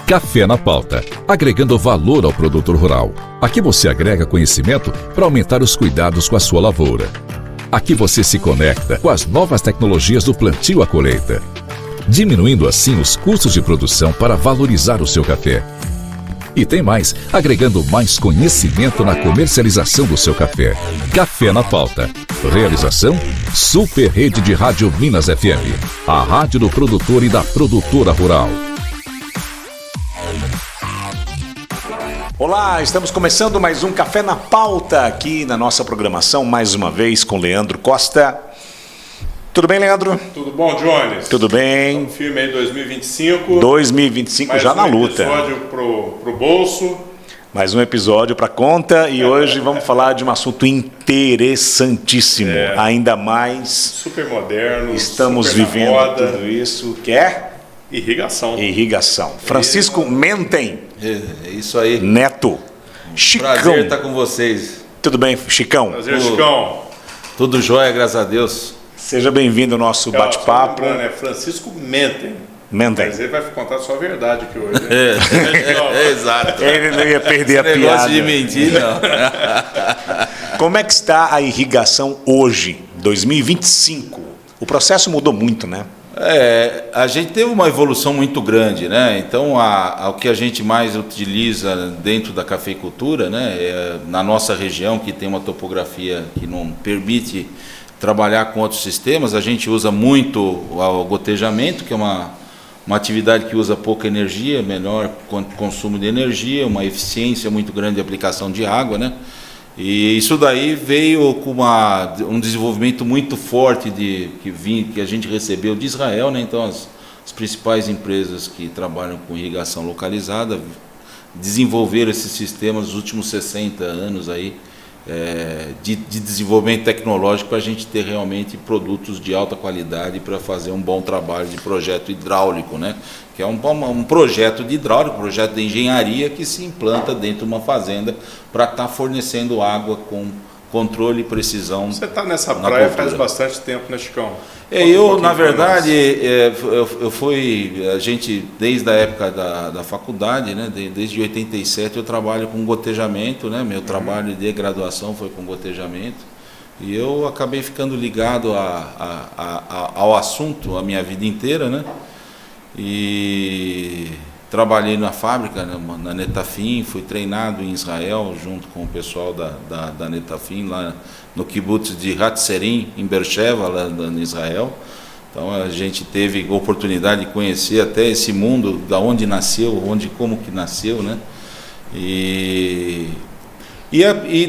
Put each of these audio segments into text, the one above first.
Café na Pauta, agregando valor ao produtor rural. Aqui você agrega conhecimento para aumentar os cuidados com a sua lavoura. Aqui você se conecta com as novas tecnologias do plantio à colheita, diminuindo assim os custos de produção para valorizar o seu café. E tem mais, agregando mais conhecimento na comercialização do seu café. Café na Pauta. Realização: Super Rede de Rádio Minas FM, a rádio do produtor e da produtora rural. Olá, estamos começando mais um Café na Pauta aqui na nossa programação, mais uma vez com Leandro Costa. Tudo bem, Leandro? Tudo bom, Jones? Tudo bem. Estamos firme aí 2025. 2025 já na luta. Mais um episódio pro bolso. Mais um episódio para conta e hoje vamos falar de um assunto interessantíssimo, ainda mais super moderno. Estamos super vivendo moda. Tudo isso que é irrigação. Francisco Mentem. É isso aí. Neto. Chicão. Prazer estar com vocês. Tudo bem, Chicão? Prazer, Chicão. Tudo jóia, graças a Deus. Seja bem-vindo ao nosso bate-papo. É Francisco Mentem. Mentem. Mas ele vai contar só a verdade aqui hoje. Exato. Ele não ia perder a piada. Negócio de mentir, não. Como é que está a irrigação hoje, 2025? O processo mudou muito, né? A gente teve uma evolução muito grande, né? Então, o que a gente mais utiliza dentro da cafeicultura, né? Na nossa região, que tem uma topografia que não permite trabalhar com outros sistemas, a gente usa muito o gotejamento, que é uma atividade que usa pouca energia, menor consumo de energia, uma eficiência muito grande de aplicação de água, né? E isso daí veio com um desenvolvimento muito forte que a gente recebeu de Israel, né? Então as principais empresas que trabalham com irrigação localizada desenvolveram esses sistemas nos últimos 60 anos aí, de desenvolvimento tecnológico para a gente ter realmente produtos de alta qualidade para fazer um bom trabalho de projeto hidráulico, né? Que é um projeto de hidráulico, um projeto de engenharia que se implanta dentro de uma fazenda para estar fornecendo água com controle e precisão. Você está nessa praia faz bastante tempo, né, Chicão? Na verdade, a gente, desde a época da faculdade, né, desde 87, eu trabalho com gotejamento, né, meu trabalho de graduação foi com gotejamento, e eu acabei ficando ligado ao assunto a minha vida inteira, né, e trabalhei na fábrica, na Netafim, fui treinado em Israel junto com o pessoal da Netafim, lá no kibbutz de Hatzerim, em Beersheba, lá em Israel. Então a gente teve a oportunidade de conhecer até esse mundo, da onde nasceu, como que nasceu, né? E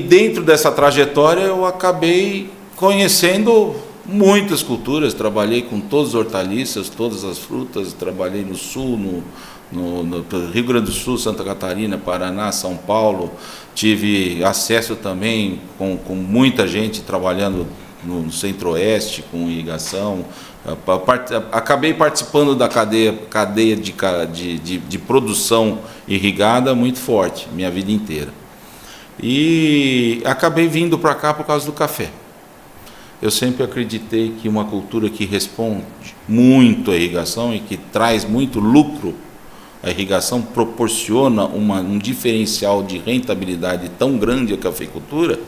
dentro dessa trajetória eu acabei conhecendo muitas culturas, trabalhei com todas as hortaliças, todas as frutas, trabalhei no sul, no Rio Grande do Sul, Santa Catarina, Paraná, São Paulo, tive acesso também com muita gente trabalhando no Centro-Oeste, com irrigação, acabei participando da cadeia de produção irrigada muito forte, minha vida inteira. E acabei vindo para cá por causa do café. Eu sempre acreditei que uma cultura que responde muito à irrigação e que traz muito lucro, a irrigação proporciona um diferencial de rentabilidade tão grande à cafeicultura,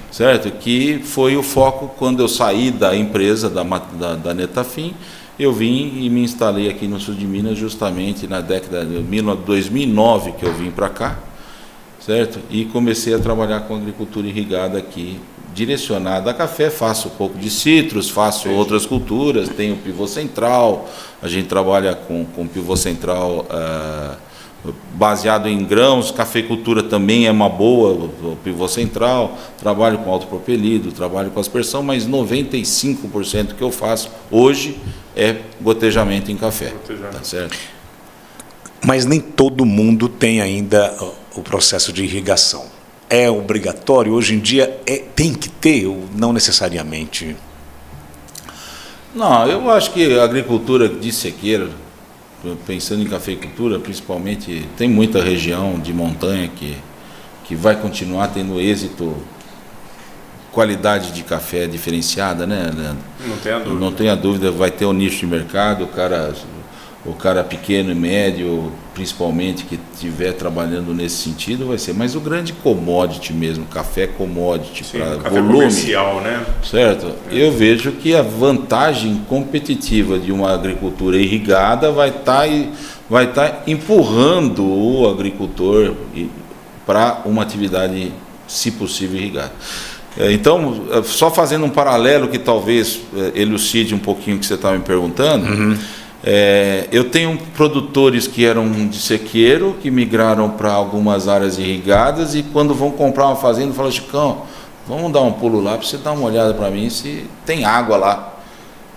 certo? Que foi o foco quando eu saí da empresa da Netafim, eu vim e me instalei aqui no sul de Minas justamente na década de 2009 que eu vim para cá, certo? E comecei a trabalhar com agricultura irrigada aqui, direcionada a café, faço um pouco de citros, faço outras culturas, tenho pivô central, a gente trabalha com pivô central baseado em grãos, cafeicultura também é uma boa, o pivô central, trabalho com autopropelido, trabalho com aspersão, mas 95% que eu faço hoje é gotejamento em café, tá certo? Mas nem todo mundo tem ainda o processo de irrigação. É obrigatório? Hoje em dia tem que ter ou não necessariamente? Não, eu acho que a agricultura de sequeira, pensando em cafeicultura, principalmente, tem muita região de montanha que vai continuar tendo êxito, qualidade de café diferenciada, né, Leandro? Não tenha dúvida. Não tenha dúvida, vai ter um nicho de mercado, o cara pequeno e médio, principalmente, que estiver trabalhando nesse sentido, vai ser. Mas o grande commodity mesmo, café commodity, para volume comercial, né? Certo? Eu vejo que a vantagem competitiva de uma agricultura irrigada vai estar empurrando o agricultor para uma atividade, se possível, irrigada. Então, só fazendo um paralelo que talvez elucide um pouquinho o que você estava me perguntando, eu tenho produtores que eram de sequeiro, que migraram para algumas áreas irrigadas, e quando vão comprar uma fazenda, falam: Chicão, vamos dar um pulo lá para você dar uma olhada para mim se tem água lá.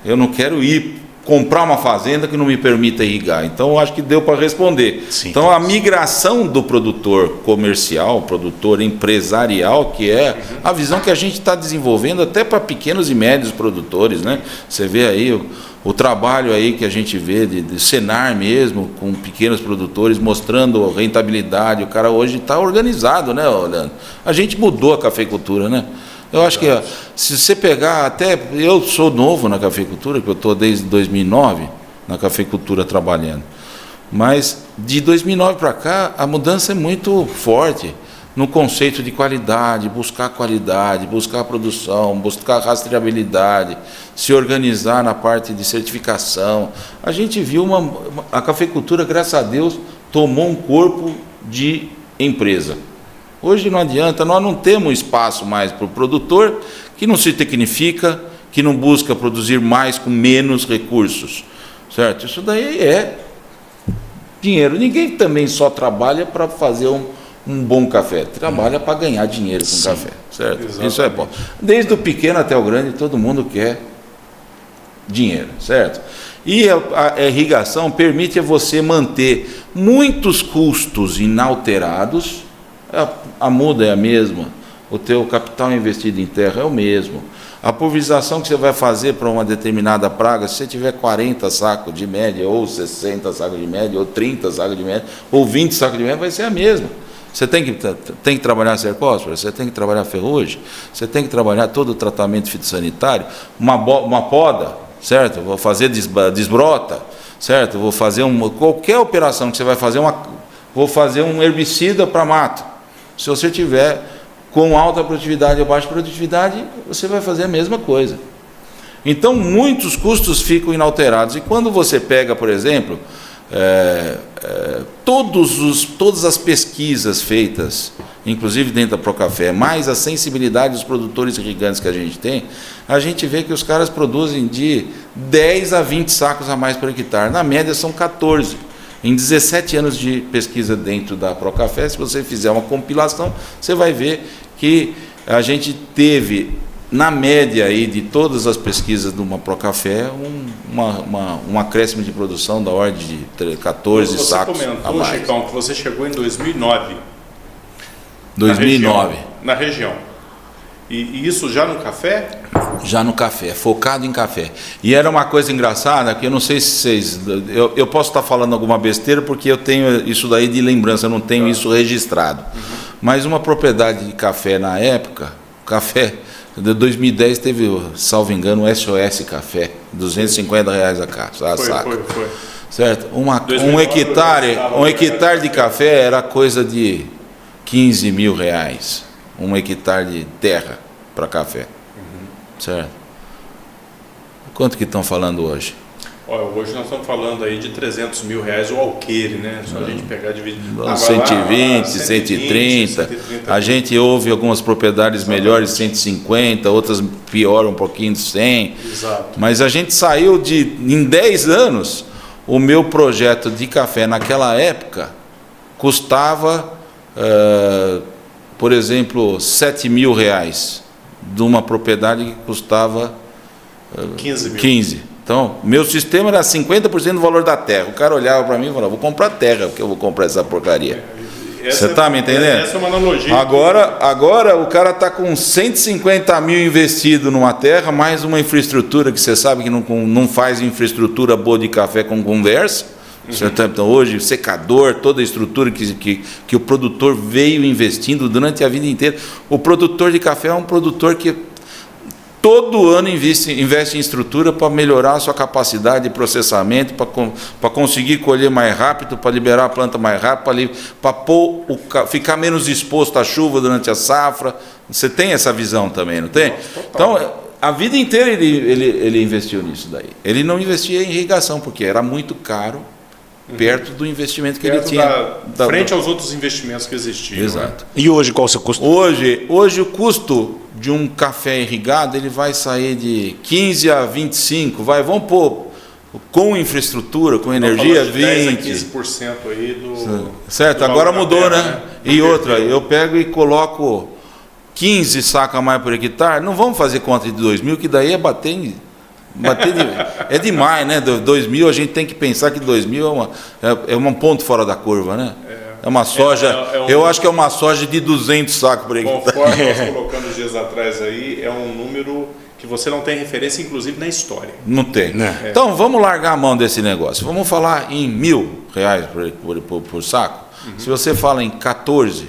Eu não quero ir comprar uma fazenda que não me permita irrigar. Então, eu acho que deu para responder. Sim. Então, a migração do produtor comercial, produtor empresarial, que é a visão que a gente está desenvolvendo até para pequenos e médios produtores, né? Você vê aí o trabalho aí que a gente vê de Senar mesmo, com pequenos produtores, mostrando rentabilidade. O cara hoje está organizado, né, Leandro? A gente mudou a cafeicultura, né? Eu acho que se você pegar, até eu sou novo na cafeicultura, porque eu estou desde 2009 na cafeicultura trabalhando, mas de 2009 para cá a mudança é muito forte no conceito de qualidade, buscar produção, buscar rastreabilidade, se organizar na parte de certificação. A gente viu a cafeicultura, graças a Deus, tomou um corpo de empresa. Hoje não adianta, nós não temos espaço mais para o produtor que não se tecnifica, que não busca produzir mais com menos recursos, certo? Isso daí é dinheiro. Ninguém também só trabalha para fazer um bom café, trabalha para ganhar dinheiro com café, certo? Exatamente. Isso é bom. Desde o pequeno até o grande, todo mundo quer dinheiro, certo? E a irrigação permite a você manter muitos custos inalterados. A muda é a mesma, o teu capital investido em terra é o mesmo, a pulverização que você vai fazer para uma determinada praga, se você tiver 40 sacos de média, ou 60 sacos de média, ou 30 sacos de média, ou 20 sacos de média, vai ser a mesma. Você tem que trabalhar cercóspora, você tem que trabalhar ferrugem, você tem que trabalhar todo o tratamento fitossanitário, uma poda, certo? Vou fazer desbrota, certo? Vou fazer qualquer operação que você vai fazer, vou fazer um herbicida para mato. Se você tiver com alta produtividade ou baixa produtividade, você vai fazer a mesma coisa. Então, muitos custos ficam inalterados. E quando você pega, por exemplo, todas as pesquisas feitas, inclusive dentro da Procafé, mais a sensibilidade dos produtores irrigantes que a gente vê que os caras produzem de 10 a 20 sacos a mais por hectare. Na média, são 14. Em 17 anos de pesquisa dentro da Procafé, se você fizer uma compilação, você vai ver que a gente teve, na média aí de todas as pesquisas de uma Procafé, um acréscimo de produção da ordem de 14 sacos a mais. Você comentou, Chicão, que você chegou em 2009. 2009. Na região. E isso já no café? Já no café, focado em café. E era uma coisa engraçada, que eu não sei se vocês... Eu posso estar falando alguma besteira, porque eu tenho isso daí de lembrança, eu não tenho isso registrado. Mas uma propriedade de café na época, café, de 2010 teve, salvo engano, o SOS Café, R$250 a saca. Foi. Certo? Um hectare de café era coisa de R$15 mil, um hectare de terra para café. Certo? Quanto que estão falando hoje? Olha, hoje nós estamos falando aí de R$300 mil o alqueire, né? Só a gente pegar e dividir. 120, 130. A gente ouve algumas propriedades melhores, 150, outras pioram um pouquinho de 100. Exato. Mas a gente saiu em 10 anos, o meu projeto de café naquela época custava, por exemplo, R$7 mil, de uma propriedade que custava 15. Então, meu sistema era 50% do valor da terra. O cara olhava para mim e falava: vou comprar terra, porque eu vou comprar essa porcaria. Você está me entendendo? Essa é uma analogia. Agora o cara está com 150 mil investido numa terra, mais uma infraestrutura que você sabe que não faz infraestrutura boa de café com conversa. Então, hoje, secador, toda a estrutura que o produtor veio investindo durante a vida inteira. O produtor de café é um produtor que todo ano investe em estrutura para melhorar a sua capacidade de processamento, para conseguir colher mais rápido, para liberar a planta mais rápido, para ficar menos exposto à chuva durante a safra. Você tem essa visão também, não tem? Então, a vida inteira ele investiu nisso daí. Ele não investia em irrigação, porque era muito caro, perto do investimento que ele tinha. Frente aos outros investimentos que existiam. Exato. Né? E hoje qual é o seu custo? Hoje o custo de um café irrigado ele vai sair de 15 a 25, vamos pôr com infraestrutura, com energia, 20. 10 a 15% aí do... Certo, do agora mudou, terra, né? E outra, eu pego e coloco 15 sacos a mais por hectare, não vamos fazer conta de 2.000, que daí é bater é demais, né? 2.000 a gente tem que pensar que 2.000 é um ponto fora da curva, né? É uma soja, eu acho que é uma soja de 200 sacos por hectare. Conforme nós colocamos dias atrás aí, é um número que você não tem referência, inclusive, na história. Não tem. Então, vamos largar a mão desse negócio. Vamos falar em R$1.000 por saco. Se você fala em 14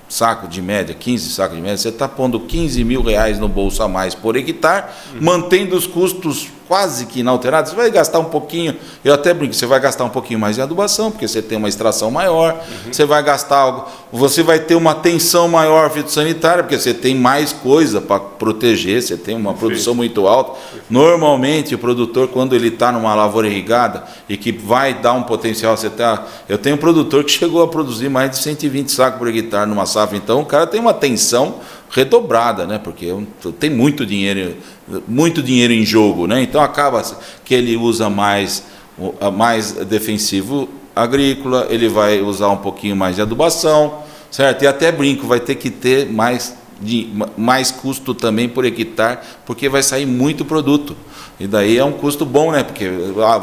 sacos de média, 15 sacos de média, você está pondo R$15.000 no bolso a mais por hectare, mantendo os custos quase que inalterados. Você vai gastar um pouquinho, eu até brinco, você vai gastar um pouquinho mais de adubação, porque você tem uma extração maior, você vai gastar algo, você vai ter uma atenção maior fitossanitária, porque você tem mais coisa para proteger, você tem uma produção muito alta. Normalmente o produtor, quando ele está numa lavoura irrigada e que vai dar um potencial, eu tenho um produtor que chegou a produzir mais de 120 sacos por hectare numa safra, então o cara tem uma atenção redobrada, né? Porque tem muito dinheiro em jogo, né? Então acaba que ele usa mais defensivo agrícola, ele vai usar um pouquinho mais de adubação, certo? E até brinco, vai ter que ter mais custo também por hectare, porque vai sair muito produto. E daí é um custo bom, né? Porque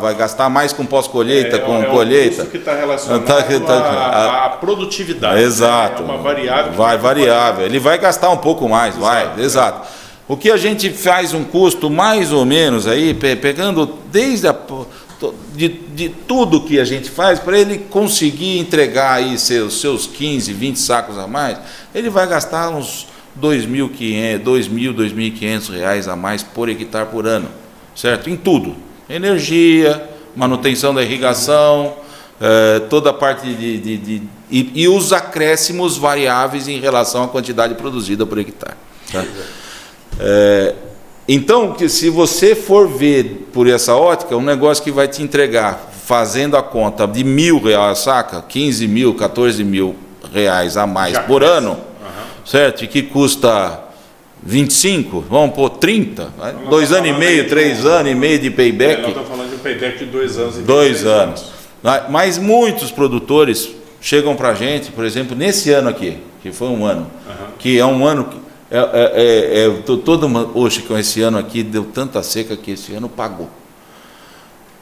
vai gastar mais com pós-colheita, com colheita. É um custo que está relacionado à produtividade. Exato. Né? É uma variável. Vai variável. Ele vai gastar um pouco mais, exato. O que a gente faz um custo mais ou menos aí, pegando desde de tudo que a gente faz, para ele conseguir entregar aí seus 15, 20 sacos a mais, ele vai gastar uns R$2.500, R$2.500 a mais por hectare por ano, certo? Em tudo, energia, manutenção da irrigação, toda a parte e os acréscimos variáveis em relação à quantidade produzida por hectare. Tá? Então, se você for ver por essa ótica, um negócio que vai te entregar, fazendo a conta de R$1.000 a saca, 15.000, 14.000 reais a mais por ano, certo? E que custa 25, vamos pôr 30, 2 anos e meio, 3 anos e meio de payback. Nós estamos falando de um payback de 2 anos e 2 anos. Mas muitos produtores chegam para a gente, por exemplo, nesse ano aqui, que foi um ano, que é um ano que poxa, esse ano aqui deu tanta seca que esse ano pagou.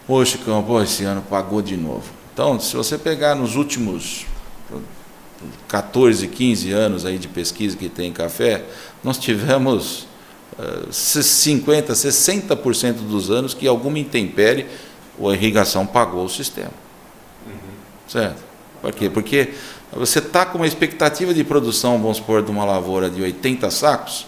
Poxa, esse ano pagou de novo. Então, se você pegar nos últimos 14, 15 anos aí de pesquisa que tem em café, nós tivemos 50%, 60% dos anos que alguma intempérie ou a irrigação pagou o sistema. Certo? Por quê? Porque você está com uma expectativa de produção, vamos supor, de uma lavoura de 80 sacos,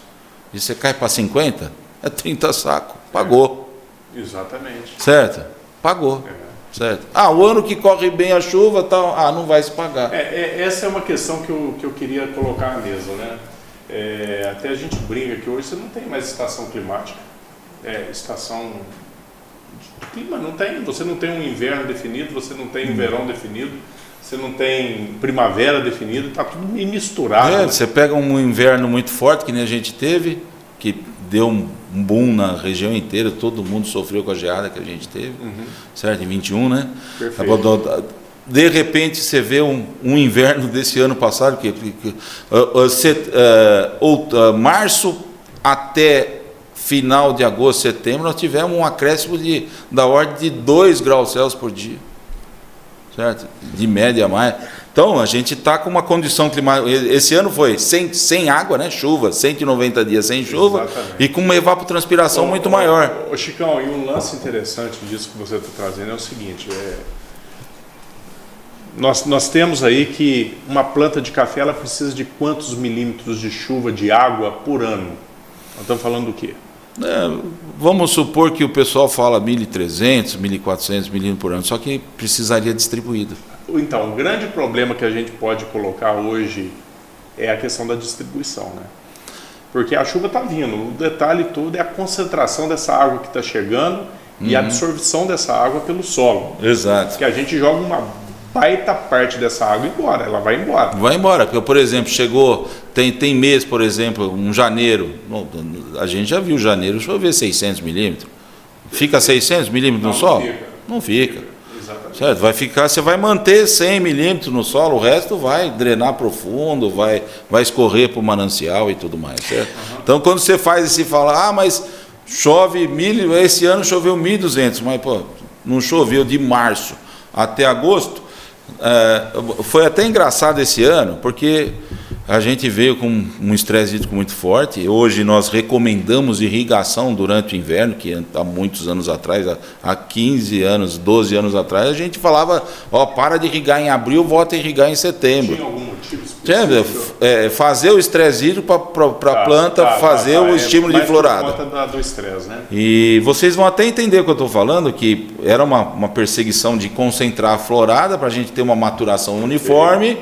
e você cai para 50, é 30 sacos, pagou. Exatamente. Certo? Pagou. Certo? O ano que corre bem a chuva, não vai se pagar. Essa é uma questão que eu queria colocar na mesa, né? Até a gente brinca que hoje você não tem mais estação climática. Estação de clima não tem. Você não tem um inverno definido, você não tem um verão definido, você não tem primavera definida, está tudo misturado. Né? Você pega um inverno muito forte, que nem a gente teve, que deu um boom na região inteira, todo mundo sofreu com a geada que a gente teve, certo? Em 21, né? Perfeito. De repente você vê um inverno desse ano passado, março até final de agosto, setembro, nós tivemos um acréscimo da ordem de 2 graus Celsius por dia, certo? De média a mais. Então, a gente está com uma condição climática. Esse ano foi sem água, né? Chuva, 190 dias sem chuva. Exatamente. E com uma evapotranspiração muito maior. Chicão, e um lance interessante disso que você está trazendo é o seguinte: nós temos aí que uma planta de café ela precisa de quantos milímetros de chuva, de água por ano? Nós estamos falando do quê? Vamos supor que o pessoal fala 1.300, 1.400 milímetros por ano, só que precisaria distribuído. Então, o grande problema que a gente pode colocar hoje é a questão da distribuição, né? Porque a chuva está vindo, o detalhe todo é a concentração dessa água que está chegando e a absorção dessa água pelo solo. Exato. Que a gente joga uma baita parte dessa água embora, ela vai embora. Vai embora, porque, por exemplo, chegou, tem mês, por exemplo, um janeiro, a gente já viu janeiro chover 600 milímetros. Fica 600 milímetros no solo? Não fica. Exatamente. Certo? Vai ficar, você vai manter 100 milímetros no solo, o resto vai drenar profundo, vai escorrer para o manancial e tudo mais, certo? Então, quando você faz esse fala, mas chove esse ano choveu 1.200, mas pô, não choveu de março até agosto. Foi até engraçado esse ano, porque a gente veio com um estresse hídrico muito forte. Hoje nós recomendamos irrigação durante o inverno, que há muitos anos atrás, há 15 anos, 12 anos atrás, a gente falava, para de irrigar em abril, volta a irrigar em setembro. Tinha algum motivo específico? Fazer o estresse hídrico para a planta fazer o estímulo de florada. Por conta do estresse, né? E vocês vão até entender o que eu estou falando, que era uma perseguição de concentrar a florada para a gente ter uma maturação uniforme,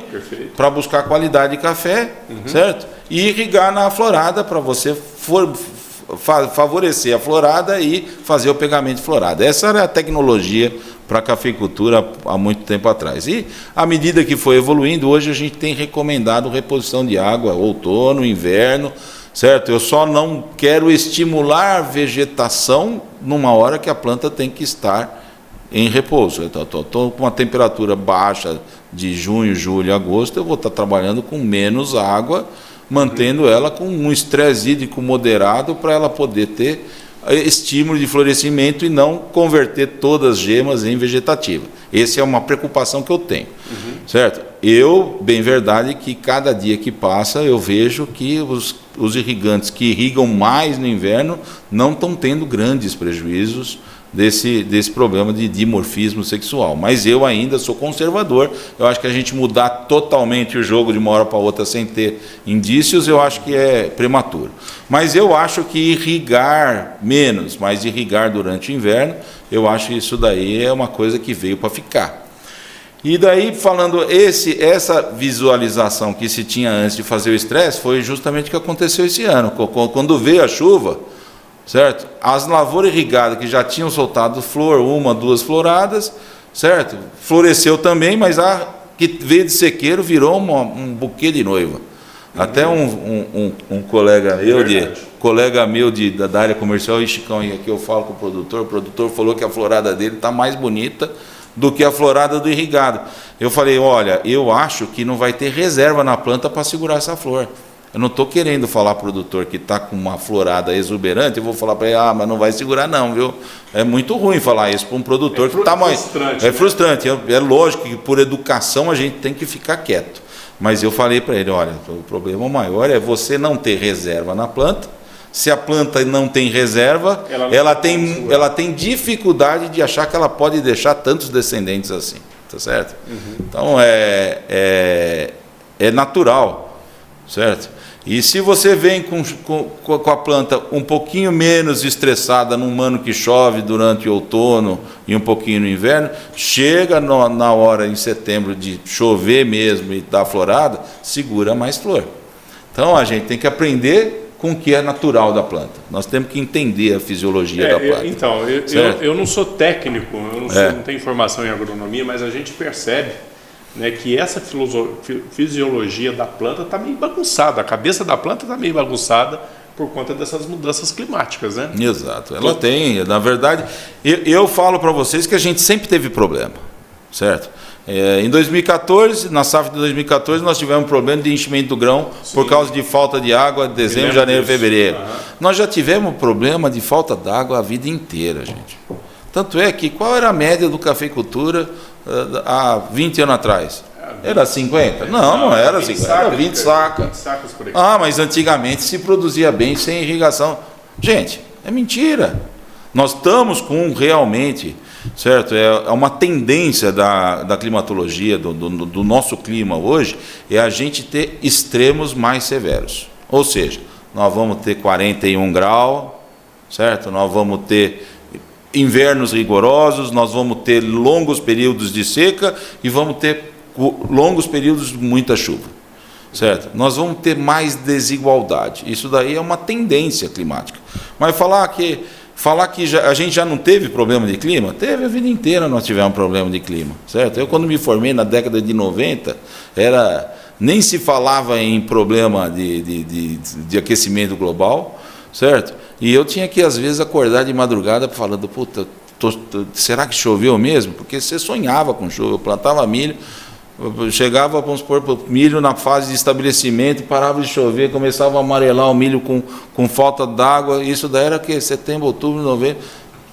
para buscar qualidade de café, certo? E irrigar na florada para você favorecer a florada e fazer o pegamento de florada. Essa era a tecnologia para a cafeicultura há muito tempo atrás. E à medida que foi evoluindo, hoje a gente tem recomendado reposição de água, outono, inverno, certo? Eu só não quero estimular a vegetação numa hora que a planta tem que estar em repouso. Então, estou com uma temperatura baixa de junho, julho, agosto, eu vou estar trabalhando com menos água, mantendo ela com um estresse hídrico moderado para ela poder ter estímulo de florescimento e não converter todas as gemas em vegetativa. Essa é uma preocupação que eu tenho, certo? Bem verdade que cada dia que passa eu vejo que os irrigantes que irrigam mais no inverno não estão tendo grandes prejuízos desse problema de dimorfismo sexual. Mas eu ainda sou conservador. Eu acho que a gente mudar totalmente o jogo de uma hora para outra sem ter indícios, eu acho que é prematuro. Mas eu acho que irrigar menos, mas irrigar durante o inverno, eu acho que isso daí é uma coisa que veio para ficar. E daí, falando, essa visualização que se tinha antes de fazer o estresse, foi justamente o que aconteceu esse ano. Quando veio a chuva, certo? As lavouras irrigadas que já tinham soltado flor, 1, 2 floradas, certo? Floresceu também, mas a que veio de sequeiro virou um buquê de noiva. Até um colega meu da área comercial, Chicão, e aqui eu falo com o produtor falou que a florada dele está mais bonita do que a florada do irrigado. Eu falei, olha, eu acho que não vai ter reserva na planta para segurar essa flor. Eu não estou querendo falar para o produtor que está com uma florada exuberante, eu vou falar para ele, mas não vai segurar não, viu? É muito ruim falar isso para um produtor que está mais... É frustrante, é lógico que por educação a gente tem que ficar quieto. Mas eu falei para ele, olha, o problema maior é você não ter reserva na planta. Se a planta não tem reserva, ela tem dificuldade de achar que ela pode deixar tantos descendentes assim, tá certo? Então é natural, certo? E se você vem com a planta um pouquinho menos estressada num ano que chove durante o outono e um pouquinho no inverno, chega na hora em setembro de chover mesmo e dar florada, segura mais flor. Então a gente tem que aprender com o que é natural da planta. Nós temos que entender a fisiologia da planta. Então, eu não sou técnico, não tenho formação em agronomia, mas a gente percebe, né, que essa fisiologia da planta está meio bagunçada, a cabeça da planta está meio bagunçada por conta dessas mudanças climáticas, né? Exato, ela tem, na verdade, eu falo para vocês que a gente sempre teve problema, certo? Em 2014, na safra de 2014, nós tivemos um problema de enchimento do grão. Sim. Por causa de falta de água em dezembro, janeiro, fevereiro. Nós já tivemos problema de falta d'água a vida inteira, gente. Tanto é que qual era a média do cafeicultura há 20 anos atrás? Era 50? Não era 50, era 20 sacas. Mas antigamente se produzia bem sem irrigação. Gente, é mentira. Nós estamos com realmente... Certo? É uma tendência da climatologia, do nosso clima hoje, é a gente ter extremos mais severos. Ou seja, nós vamos ter 41 graus, certo? Nós vamos ter invernos rigorosos, nós vamos ter longos períodos de seca e vamos ter longos períodos de muita chuva, certo? Nós vamos ter mais desigualdade. Isso daí é uma tendência climática. Mas falar que a gente já não teve problema de clima, teve a vida inteira nós tivemos problema de clima, certo? Eu quando me formei na década de 90, nem se falava em problema de aquecimento global, certo? E eu tinha que, às vezes, acordar de madrugada falando, puta, será que choveu mesmo? Porque você sonhava com chuva, eu plantava milho, chegava, vamos supor, milho na fase de estabelecimento, parava de chover, começava a amarelar o milho com falta d'água, isso daí era o quê? Setembro, outubro, novembro,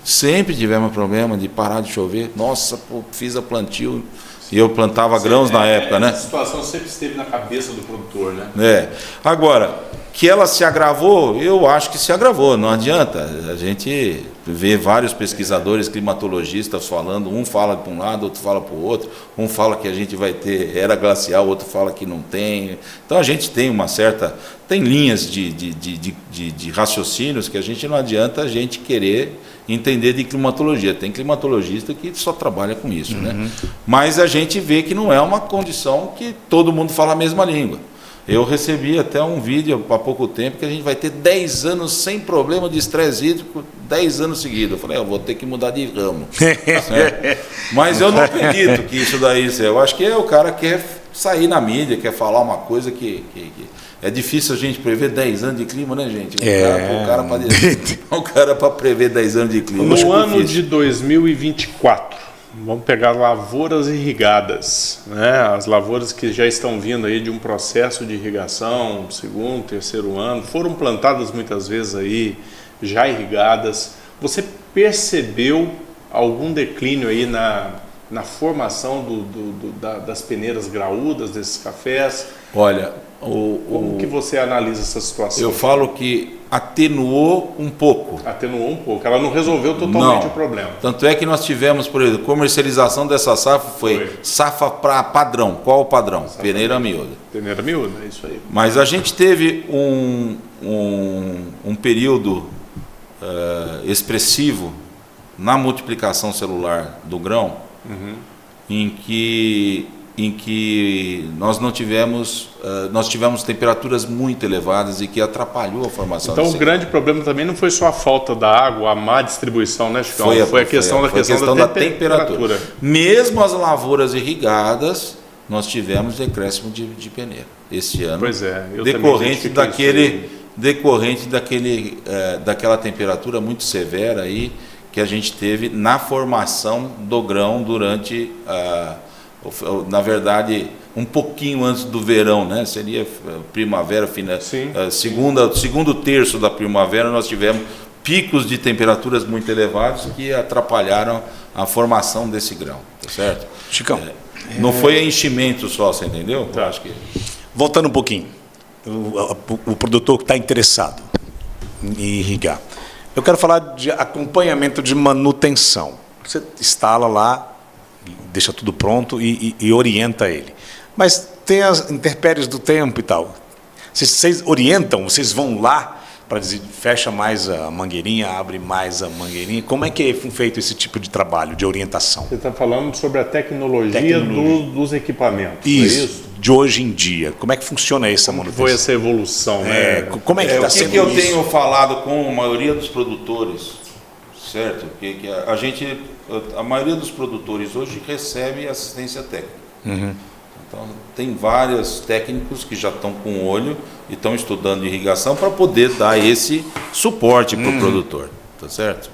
sempre tivemos problema de parar de chover. Nossa, pô, fiz a plantio, e eu plantava grãos na época, né? A situação sempre esteve na cabeça do produtor, né? Agora, que ela se agravou, eu acho que se agravou, não adianta. A gente vê vários pesquisadores, climatologistas falando, um fala para um lado, outro fala para o outro, um fala que a gente vai ter era glacial, outro fala que não tem. Então a gente tem tem linhas de raciocínios que a gente não adianta a gente querer entender de climatologia. Tem climatologista que só trabalha com isso, né? Mas a gente vê que não é uma condição que todo mundo fala a mesma língua. Eu recebi até um vídeo há pouco tempo que a gente vai ter 10 anos sem problema de estresse hídrico, 10 anos seguidos. Eu falei, eu vou ter que mudar de ramo. Mas eu não acredito que isso daí... Eu acho que o cara quer sair na mídia, quer falar uma coisa que é difícil a gente prever 10 anos de clima, né, gente? O cara para prever 10 anos de clima. No ano de 2024... Vamos pegar lavouras irrigadas, né? As lavouras que já estão vindo aí de um processo de irrigação, segundo, terceiro ano, foram plantadas muitas vezes aí, já irrigadas. Você percebeu algum declínio aí na formação das peneiras graúdas desses cafés? Olha, como que você analisa essa situação? Eu falo que atenuou um pouco. Atenuou um pouco. Ela não resolveu totalmente o problema. Tanto é que nós tivemos, por exemplo, comercialização dessa safra foi safra para padrão. Qual o padrão? Peneira miúda. Peneira miúda, é isso aí. Mas a gente teve um período expressivo na multiplicação celular do grão, em que nós tivemos temperaturas muito elevadas e que atrapalhou a formação. Então o grande problema também não foi só a falta da água, a má distribuição, né, Chicão? Foi a questão da temperatura. Mesmo as lavouras irrigadas, nós tivemos decréscimo de peneira este ano. Pois é, decorrente daquela temperatura muito severa aí que a gente teve na formação do grão durante na verdade, um pouquinho antes do verão, né? Seria primavera, segundo terço da primavera, nós tivemos picos de temperaturas muito elevados que atrapalharam a formação desse grão, tá certo? Chicão. Não foi enchimento só, você entendeu? Tá. Acho que... Voltando um pouquinho, o produtor que está interessado em irrigar. Eu quero falar de acompanhamento de manutenção. Você instala lá, deixa tudo pronto e orienta ele. Mas tem as intempéries do tempo e tal. Vocês orientam, vocês vão lá para dizer, fecha mais a mangueirinha, abre mais a mangueirinha. Como é que é feito esse tipo de trabalho, de orientação? Você está falando sobre a tecnologia. Dos equipamentos. Isso, de hoje em dia. Como é que funciona essa manutenção? Foi essa evolução, né? Como é que está sendo isso? O que eu tenho falado com a maioria dos produtores, certo? Que a maioria dos produtores hoje recebe assistência técnica. Então, tem vários técnicos que já estão com o olho e estão estudando irrigação para poder dar esse suporte para o produtor, tá certo?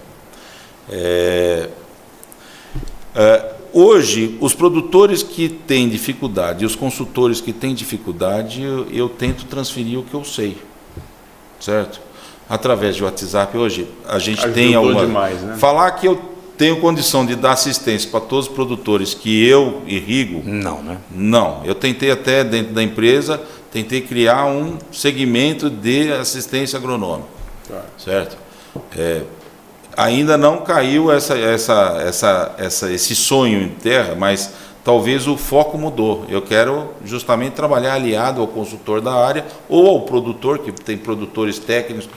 Hoje, os produtores que têm dificuldade e os consultores que têm dificuldade, eu tento transferir o que eu sei, certo? Através de WhatsApp, hoje, a gente tem alguma... demais, né? Falar que eu tenho condição de dar assistência para todos os produtores que eu irrigo? Não, né? Não. Eu tentei até, dentro da empresa, criar um segmento de assistência agronômica, certo? Ainda não caiu esse sonho em terra, mas talvez o foco mudou. Eu quero justamente trabalhar aliado ao consultor da área ou ao produtor, que tem produtores técnicos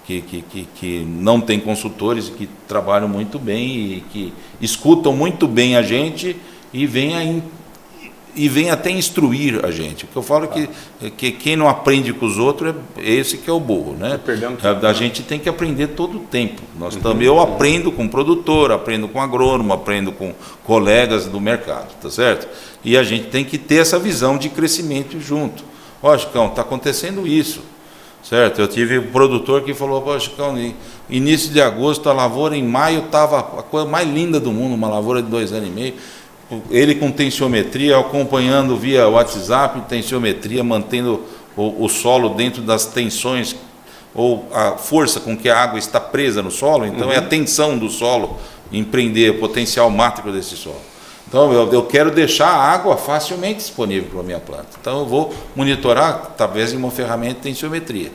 que não têm consultores e que trabalham muito bem e que escutam muito bem a gente e vem até instruir a gente. O que eu falo é que quem não aprende com os outros, esse que é o burro, né? A gente tem que aprender todo o tempo. Eu aprendo com produtor, aprendo com agrônomo, aprendo com colegas do mercado, tá certo? E a gente tem que ter essa visão de crescimento junto. Ó, Chicão, está acontecendo isso, certo? Eu tive um produtor que falou, pô, Chicão, início de agosto, a lavoura em maio estava a coisa mais linda do mundo, uma lavoura de 2 anos e meio. Ele com tensiometria, acompanhando via WhatsApp, tensiometria, mantendo o solo dentro das tensões, ou a força com que a água está presa no solo, então é a tensão do solo, empreender o potencial mátrico desse solo. Então eu quero deixar a água facilmente disponível para a minha planta. Então eu vou monitorar através de uma ferramenta de tensiometria.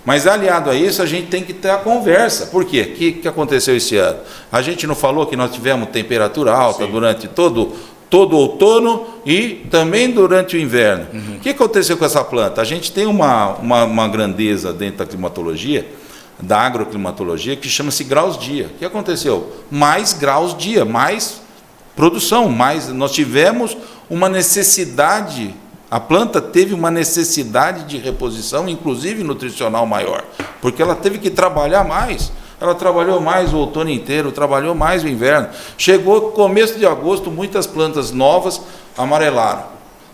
Mas aliado a isso, a gente tem que ter a conversa. Por quê? O que aconteceu esse ano? A gente não falou que nós tivemos temperatura alta durante todo o outono e também durante o inverno. O que aconteceu com essa planta? A gente tem uma grandeza dentro da climatologia, da agroclimatologia, que chama-se graus-dia. O que aconteceu? Mais graus-dia, mais produção, nós tivemos uma necessidade. A planta teve uma necessidade de reposição, inclusive nutricional maior, porque ela teve que trabalhar mais. Ela trabalhou mais o outono inteiro, trabalhou mais o inverno. Chegou começo de agosto, muitas plantas novas amarelaram.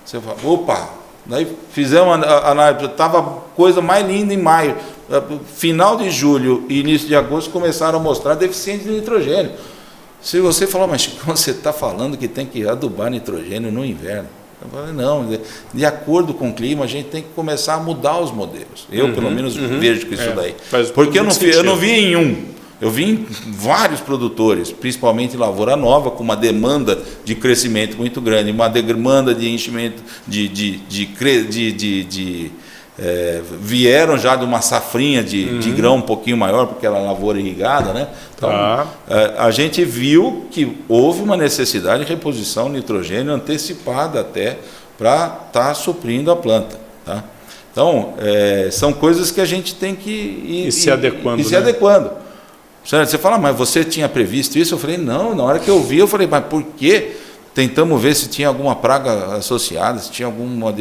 Você fala, opa, daí fizemos a análise, estava coisa mais linda em maio. Final de julho e início de agosto começaram a mostrar deficiência de nitrogênio. Se você falar, mas você está falando que tem que adubar nitrogênio no inverno. Eu falei, não, de acordo com o clima, a gente tem que começar a mudar os modelos. Eu, pelo menos, vejo com isso daí. Porque eu não vi em um, eu vi em vários produtores, principalmente em lavoura nova, com uma demanda de crescimento muito grande, uma demanda de enchimento, vieram já de uma safrinha de grão um pouquinho maior, porque era lavoura irrigada, né? Então, a gente viu que houve uma necessidade de reposição de nitrogênio antecipada até para estar suprindo a planta. Tá? Então, são coisas que a gente tem que ir se adequando. Certo? Você fala, mas você tinha previsto isso? Eu falei, não, na hora que eu vi, eu falei, mas por quê? Tentamos ver se tinha alguma praga associada, se tinha alguma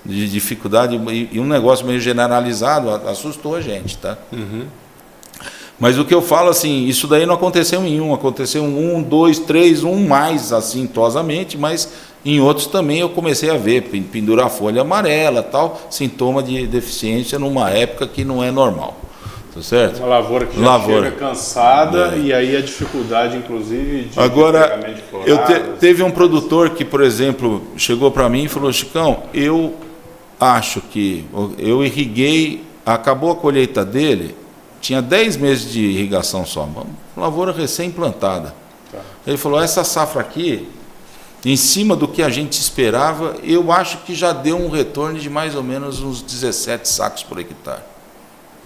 dificuldade, e um negócio meio generalizado assustou a gente, tá? Mas o que eu falo, assim, isso daí não aconteceu em um, aconteceu em 1, 2, 3, mais assintosamente, mas em outros também eu comecei a ver, pendurar folha amarela, tal, sintoma de deficiência numa época que não é normal. Certo? Uma lavoura que já chega cansada e aí a dificuldade, inclusive, de agora, teve um produtor que, por exemplo, chegou para mim e falou, Chicão, eu acho que eu irriguei, acabou a colheita dele, tinha 10 meses de irrigação só, uma lavoura recém-plantada. Ele falou, essa safra aqui, em cima do que a gente esperava, eu acho que já deu um retorno de mais ou menos uns 17 sacos por hectare.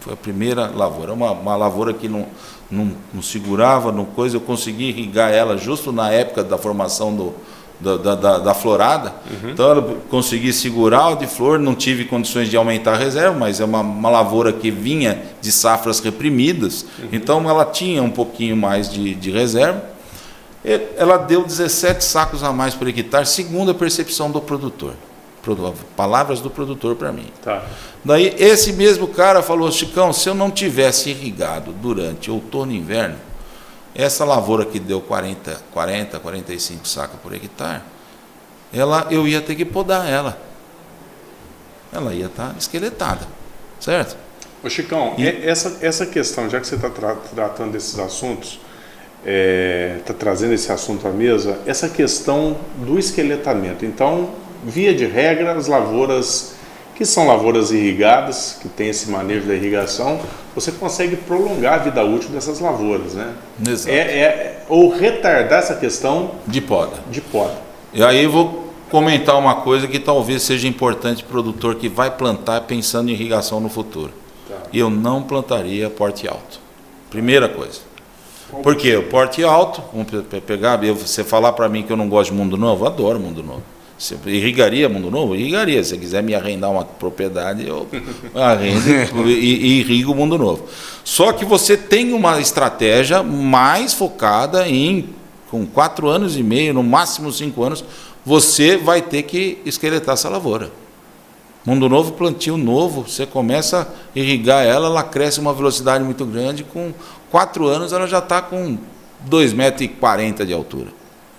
Foi a primeira lavoura, uma lavoura que não segurava, não coisa, eu consegui irrigar ela justo na época da formação da florada, então ela consegui segurar o de flor, não tive condições de aumentar a reserva, mas é uma lavoura que vinha de safras reprimidas, então ela tinha um pouquinho mais de reserva, ela deu 17 sacos a mais por hectare, segundo a percepção do produtor. Palavras do produtor para mim. Tá. Daí esse mesmo cara falou, Chicão, se eu não tivesse irrigado durante outono e inverno, essa lavoura que deu 45 sacas por hectare, eu ia ter que podar ela. Ela ia estar esqueletada, certo? Ô Chicão, essa questão, já que você está tratando desses assuntos, está trazendo esse assunto à mesa, essa questão do esqueletamento. Então, via de regra, as lavouras que são lavouras irrigadas, que tem esse manejo da irrigação, você consegue prolongar a vida útil dessas lavouras, né? Exato. Ou retardar essa questão de poda. E aí eu vou comentar uma coisa que talvez seja importante para o produtor que vai plantar pensando em irrigação no futuro. Tá. Eu não plantaria porte alto. Primeira coisa. Por quê? O porte alto, vamos pegar, você falar para mim que eu não gosto de Mundo Novo, eu adoro Mundo Novo. Você irrigaria Mundo Novo? Irrigaria. Se você quiser me arrendar uma propriedade, eu arrendo e irrigo o Mundo Novo. Só que você tem uma estratégia mais focada em, com 4 anos e meio, no máximo 5 anos, você vai ter que esqueletar essa lavoura. Mundo Novo, plantio novo, você começa a irrigar ela, ela cresce uma velocidade muito grande, com 4 anos ela já está com 2,40 m de altura.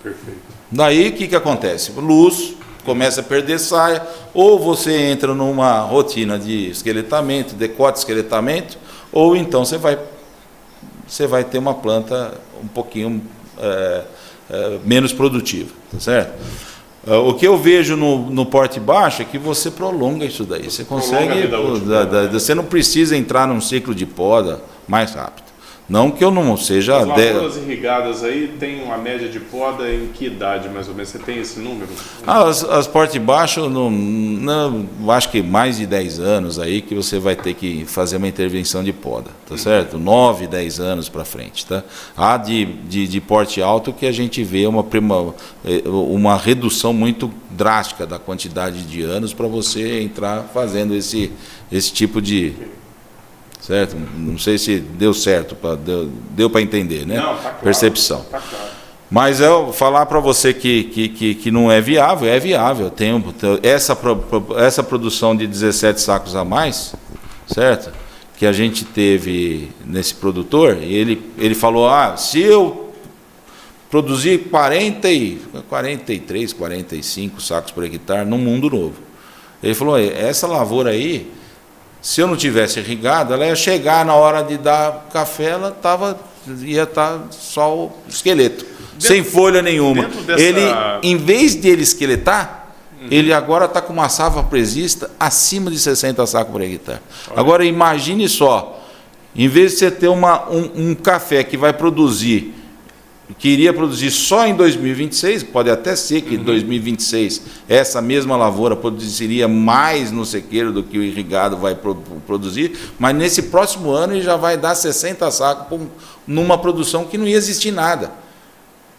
Perfeito. Daí o que acontece? Luz, começa a perder saia, ou você entra numa rotina de esqueletamento, decote esqueletamento, ou então você vai ter uma planta um pouquinho menos produtiva, tá certo? O que eu vejo no porte baixo é que você prolonga isso daí. Você consegue. Você não precisa entrar num ciclo de poda mais rápido. Não que eu não seja. As lavouras irrigadas aí tem uma média de poda em que idade, mais ou menos? Você tem esse número? As porte baixo, acho que mais de 10 anos aí que você vai ter que fazer uma intervenção de poda, tá certo? 9, 10 anos para frente, tá? Há de porte alto que a gente vê uma redução muito drástica da quantidade de anos para você entrar fazendo esse tipo de... Certo? Não sei se deu certo, deu para entender, né? Não, tá claro, percepção. Tá claro. Mas eu falar para você que não é viável, é viável. Tem essa produção de 17 sacos a mais, certo? Que a gente teve nesse produtor, e ele falou, se eu produzir 43, 45 sacos por hectare no Mundo Novo. Ele falou, essa lavoura aí, se eu não tivesse irrigado, ela ia chegar na hora de dar café, ia estar só o esqueleto, sem folha nenhuma. Ele, em vez de ele esqueletar, ele agora está com uma safra presista acima de 60 sacos por hectare. Agora imagine só, em vez de você ter um café que vai produzir, que iria produzir só em 2026, pode até ser que em 2026 essa mesma lavoura produziria mais no sequeiro do que o irrigado vai produzir, mas nesse próximo ano ele já vai dar 60 sacos numa produção que não ia existir nada.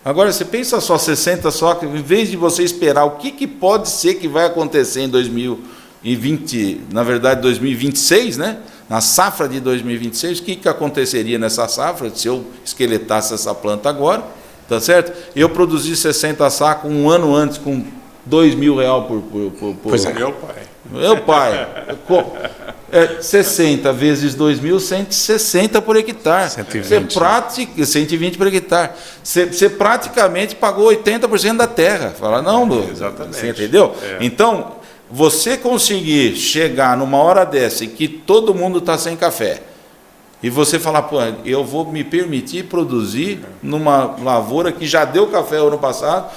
Agora você pensa só 60 sacos, em vez de você esperar o que pode ser que vai acontecer em 2020, na verdade 2026, né? Na safra de 2026, o que aconteceria nessa safra se eu esqueletasse essa planta agora, tá certo? Eu produzi 60 sacos um ano antes com R$2.000 por... Pois é, meu pai. Meu pai. 60 vezes 2.000, 160 por hectare. 120 por hectare. Você praticamente pagou 80% da terra. Fala, não, exatamente. Você entendeu? Então, você conseguir chegar numa hora dessa em que todo mundo está sem café, e você falar, eu vou me permitir produzir numa lavoura que já deu café ano passado,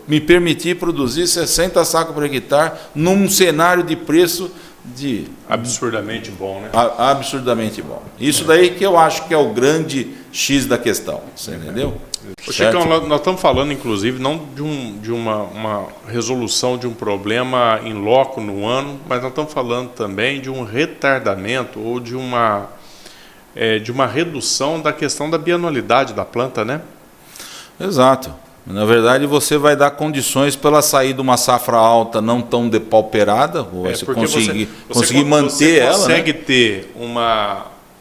me permitir produzir 60 sacos por hectare num cenário de preço de... absurdamente bom, né? Absurdamente bom. Isso daí que eu acho que é o grande X da questão, você entendeu? Chicão, nós estamos falando, inclusive, não de uma resolução de um problema em loco no ano, mas nós estamos falando também de um retardamento ou de uma redução da questão da bianualidade da planta, né? Exato. Na verdade, você vai dar condições para ela sair de uma safra alta não tão depauperada, ou você conseguir manter ela.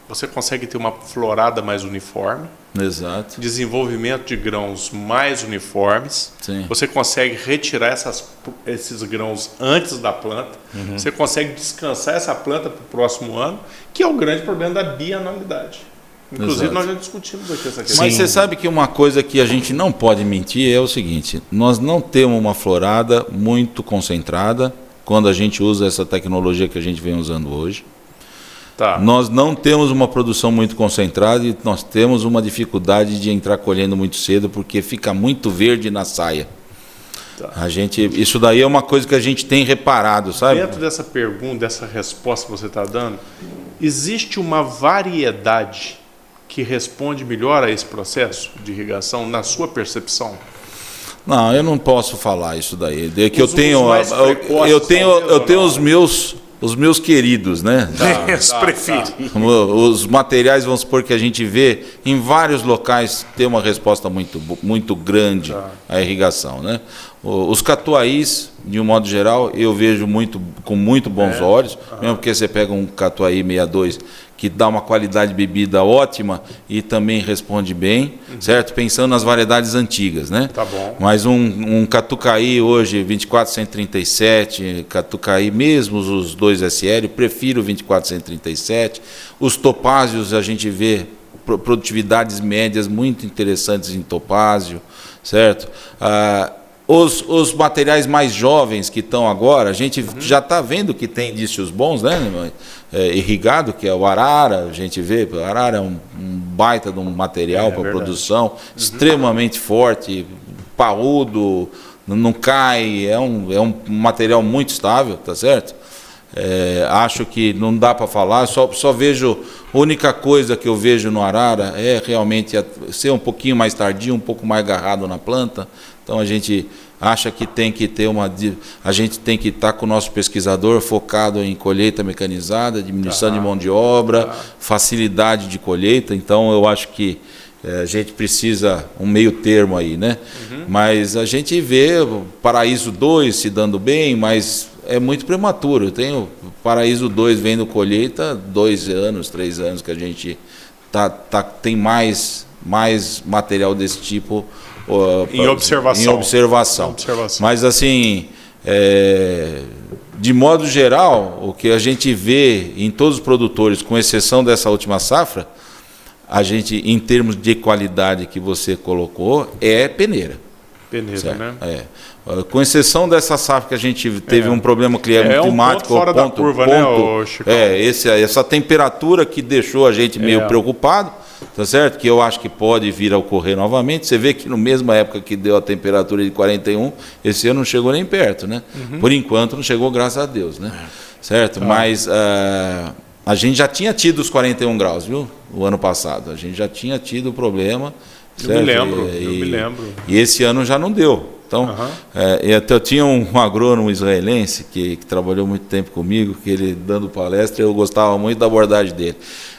Você consegue ter uma florada mais uniforme. Exato. Desenvolvimento de grãos mais uniformes. Sim. Você consegue retirar esses grãos antes da planta. Você consegue descansar essa planta para o próximo ano, que é o grande problema da bianualidade. Inclusive, exato, nós já discutimos aqui essa questão. Mas você sabe que uma coisa que a gente não pode mentir é o seguinte: nós não temos uma florada muito concentrada quando a gente usa essa tecnologia que a gente vem usando hoje. Tá. Nós não temos uma produção muito concentrada e nós temos uma dificuldade de entrar colhendo muito cedo porque fica muito verde na saia. Tá. Isso daí é uma coisa que a gente tem reparado, sabe? Dentro dessa pergunta, dessa resposta que você está dando, existe uma variedade que responde melhor a esse processo de irrigação, na sua percepção? Não, eu não posso falar isso daí. Eu tenho os os meus queridos, né? Os materiais, vamos supor que a gente vê em vários locais tem uma resposta muito grande à irrigação, né? Os catuaís, de um modo geral, eu vejo com muito bons olhos, mesmo porque você pega um catuaí 62 que dá uma qualidade de bebida ótima e também responde bem, certo? Pensando nas variedades antigas, né? Tá bom. Mas um catucaí hoje, 24-137, catucaí mesmo os 2 SL, eu prefiro 24-137. Os topázios a gente vê produtividades médias muito interessantes em topázio, certo? Os materiais mais jovens que estão agora, a gente já está vendo que tem indícios bons, né? Irrigado, que é o arara, a gente vê, o arara é um baita de um material para produção, extremamente forte, parrudo, não cai, é um material muito estável, tá certo? Acho que não dá para falar, só vejo, a única coisa que eu vejo no arara é realmente ser um pouquinho mais tardio, um pouco mais agarrado na planta. Então a gente acha que tem que ter a gente tem que estar com o nosso pesquisador focado em colheita mecanizada, diminuição de mão de obra, facilidade de colheita. Então eu acho que a gente precisa um meio termo aí, né? Mas a gente vê o Paraíso 2 se dando bem, mas é muito prematuro. Eu tenho Paraíso 2 vendo colheita 2 anos, 3 anos que a gente tem mais material desse tipo em observação. Mas assim, de modo geral, o que a gente vê em todos os produtores, com exceção dessa última safra, a gente, em termos de qualidade que você colocou, é peneira. Peneira, né? Com exceção dessa safra que a gente teve um problema climático, um ponto fora da curva, né, Chico? Essa temperatura que deixou a gente meio preocupado, tá certo? Que eu acho que pode vir a ocorrer novamente. Você vê que na mesma época que deu a temperatura de 41, esse ano não chegou nem perto, né? Por enquanto não chegou, graças a Deus, né? Certo? Mas a gente já tinha tido os 41 graus, viu? O ano passado. A gente já tinha tido o problema. Eu me lembro. E esse ano já não deu. Então, eu tinha um agrônomo israelense que trabalhou muito tempo comigo, que ele dando palestra, eu gostava muito da abordagem dele.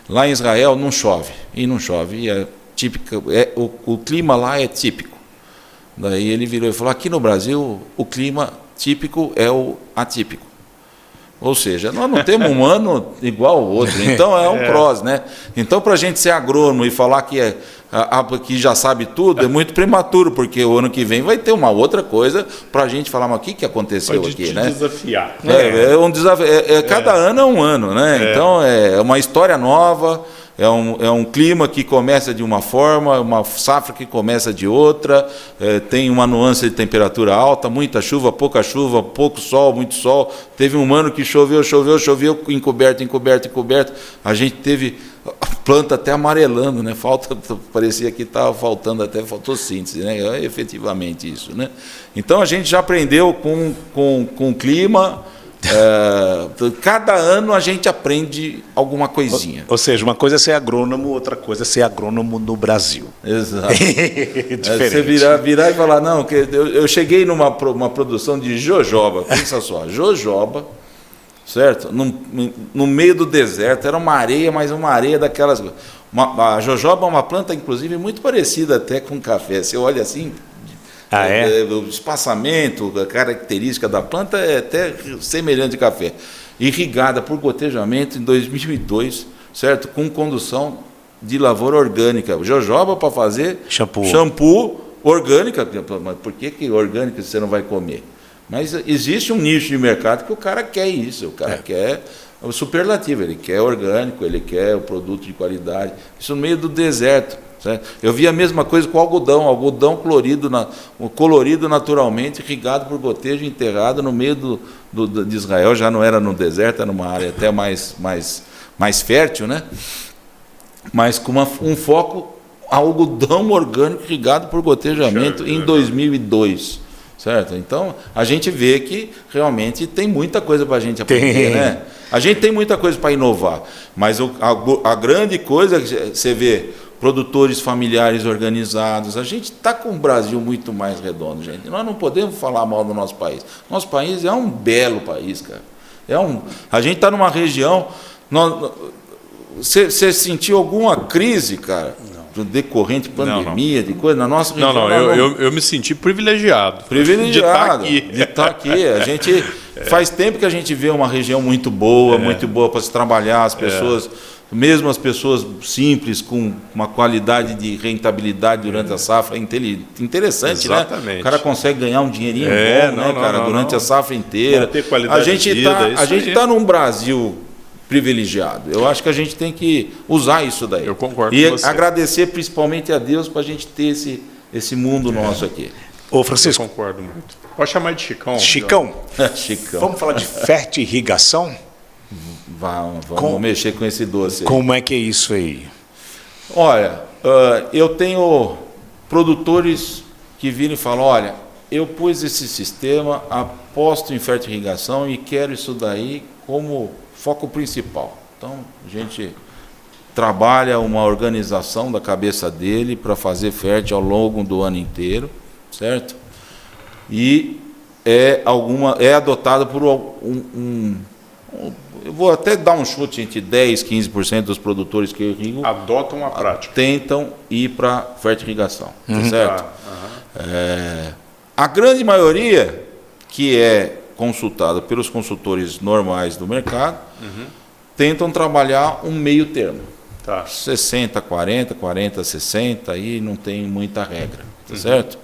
Lá em Israel não chove, e é típico, o clima lá é típico. Daí ele virou e falou, aqui no Brasil o clima típico é o atípico. Ou seja, nós não temos um ano igual ao outro, então é um cross, né? Então, para a gente ser agrônomo e falar que já sabe tudo, é muito prematuro, porque o ano que vem vai ter uma outra coisa para a gente falar, mas o que aconteceu aqui, né? Desafiar. É um desafio. Cada ano é um ano, né? Então, é uma história nova. É um clima que começa de uma forma, uma safra que começa de outra, tem uma nuance de temperatura alta, muita chuva, pouco sol, muito sol. Teve um ano que choveu, encoberto. A gente teve a planta até amarelando, né? Parecia que estava faltando até fotossíntese, né? É efetivamente isso, né? Então a gente já aprendeu com o clima. Cada ano a gente aprende alguma coisinha. Ou seja, uma coisa é ser agrônomo, outra coisa é ser agrônomo no Brasil. Exato. Você virar e falar, não, que eu cheguei numa produção de jojoba, pensa só, jojoba, certo? No meio do deserto, era uma areia, mas uma areia daquelas. A jojoba é uma planta, inclusive, muito parecida até com café. Você olha assim. O espaçamento, a característica da planta é até semelhante a café. Irrigada por gotejamento em 2002, certo? Com condução de lavoura orgânica. Jojoba para fazer shampoo orgânica. Mas por que orgânica você não vai comer? Mas existe um nicho de mercado que o cara quer isso. O cara quer o superlativo, ele quer orgânico, ele quer o produto de qualidade. Isso no meio do deserto. Certo? Eu vi a mesma coisa com algodão colorido naturalmente, irrigado por gotejo, enterrado no meio de Israel, já não era no deserto, era numa área até mais fértil, né? Mas com um foco algodão orgânico irrigado por gotejamento em 2002. Certo? Então, a gente vê que realmente tem muita coisa para a gente aprender, né? A gente tem muita coisa para inovar, mas a grande coisa que você vê, produtores familiares organizados, a gente está com o Brasil muito mais redondo, gente. Nós não podemos falar mal do nosso país. Nosso país é um belo país, cara. A gente está numa região... Você sentiu alguma crise, cara? Decorrente de pandemia, de coisa na nossa região? Não, eu me senti privilegiado. Privilegiado de estar aqui. A gente faz tempo que a gente vê uma região muito boa para se trabalhar, as pessoas, mesmo as pessoas simples, com uma qualidade de rentabilidade durante a safra interessante, exatamente, né? O cara consegue ganhar um dinheirinho bom, né, cara, durante a safra inteira. Ter qualidade de vida, a gente está num Brasil privilegiado. Eu acho que a gente tem que usar isso daí. Eu concordo e com você. agradecer principalmente a Deus para a gente ter esse mundo nosso aqui. Ô, Francisco. Eu concordo muito. Pode chamar de Chicão. Chicão. Chicão. Vamos falar de fertirrigação? Vamos mexer com esse doce aí. Como é que é isso aí? Olha, eu tenho produtores que viram e falam, olha, eu pus esse sistema, aposto em fertirrigação e quero isso daí como foco principal. Então, a gente trabalha uma organização da cabeça dele para fazer fértil ao longo do ano inteiro, certo? E é adotado por eu vou até dar um chute entre 10% e 15% dos produtores que eu irrigo adotam a prática. Tentam ir para fertirrigação, certo? A grande maioria que é consultada pelos consultores normais do mercado, tentam trabalhar um meio termo. 60-40, 40-60, aí não tem muita regra, certo?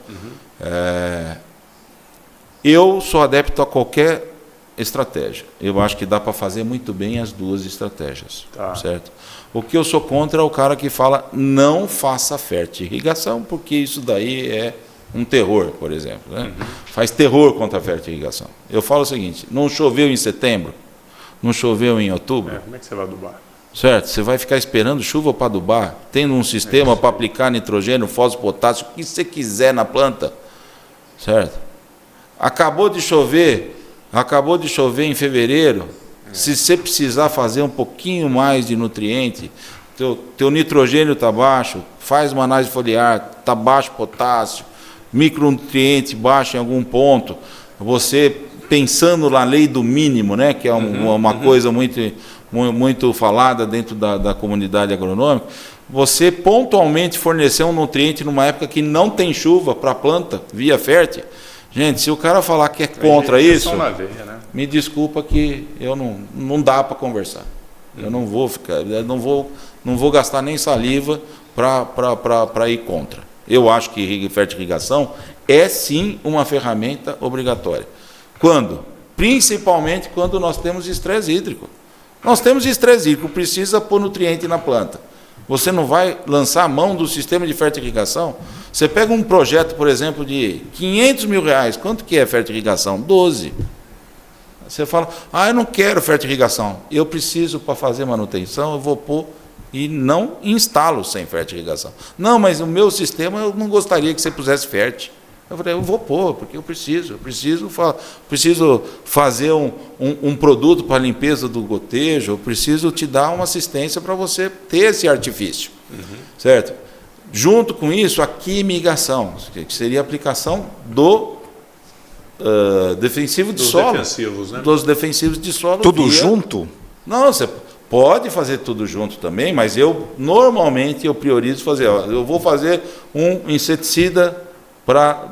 Eu sou adepto a qualquer estratégia. Eu acho que dá para fazer muito bem as duas estratégias, certo? O que eu sou contra é o cara que fala não faça fertirrigação, porque isso daí é um terror, por exemplo, né? Faz terror contra a fertirrigação. Eu falo o seguinte, não choveu em setembro, não choveu em outubro. Como é que você vai adubar? Certo? Você vai ficar esperando chuva para adubar, tendo um sistema para aplicar nitrogênio, fósforo, potássio, o que você quiser na planta, certo? Acabou de chover em fevereiro, se você precisar fazer um pouquinho mais de nutriente, teu nitrogênio está baixo, faz uma análise foliar, está baixo potássio, micronutriente baixo em algum ponto, você pensando na lei do mínimo, né, que é uma coisa muito falada dentro da comunidade agronômica, você pontualmente fornecer um nutriente numa época que não tem chuva para a planta, via fértil. Gente, se o cara falar que é contra isso, me desculpa que eu não dá para conversar. Eu não vou gastar nem saliva para ir contra. Eu acho que fertirrigação é sim uma ferramenta obrigatória. Quando? Principalmente quando nós temos estresse hídrico. Nós temos estresse hídrico, precisa pôr nutriente na planta. Você não vai lançar a mão do sistema de fertirrigação? Você pega um projeto, por exemplo, de R$500 mil, quanto que é fertirrigação? 12. Você fala, eu não quero fertirrigação, eu preciso para fazer manutenção, eu vou pôr e não instalo sem fertirrigação. Não, mas o meu sistema eu não gostaria que você pusesse fértil. Eu falei, eu vou pôr, porque eu preciso fazer um produto para a limpeza do gotejo, eu preciso te dar uma assistência para você ter esse artifício, certo? Junto com isso, a quimigação, que seria a aplicação do defensivo de solo. Defensivos, né? Dos defensivos de solo. Tudo junto? Não, você pode fazer tudo junto também, mas normalmente eu priorizo fazer, eu vou fazer um inseticida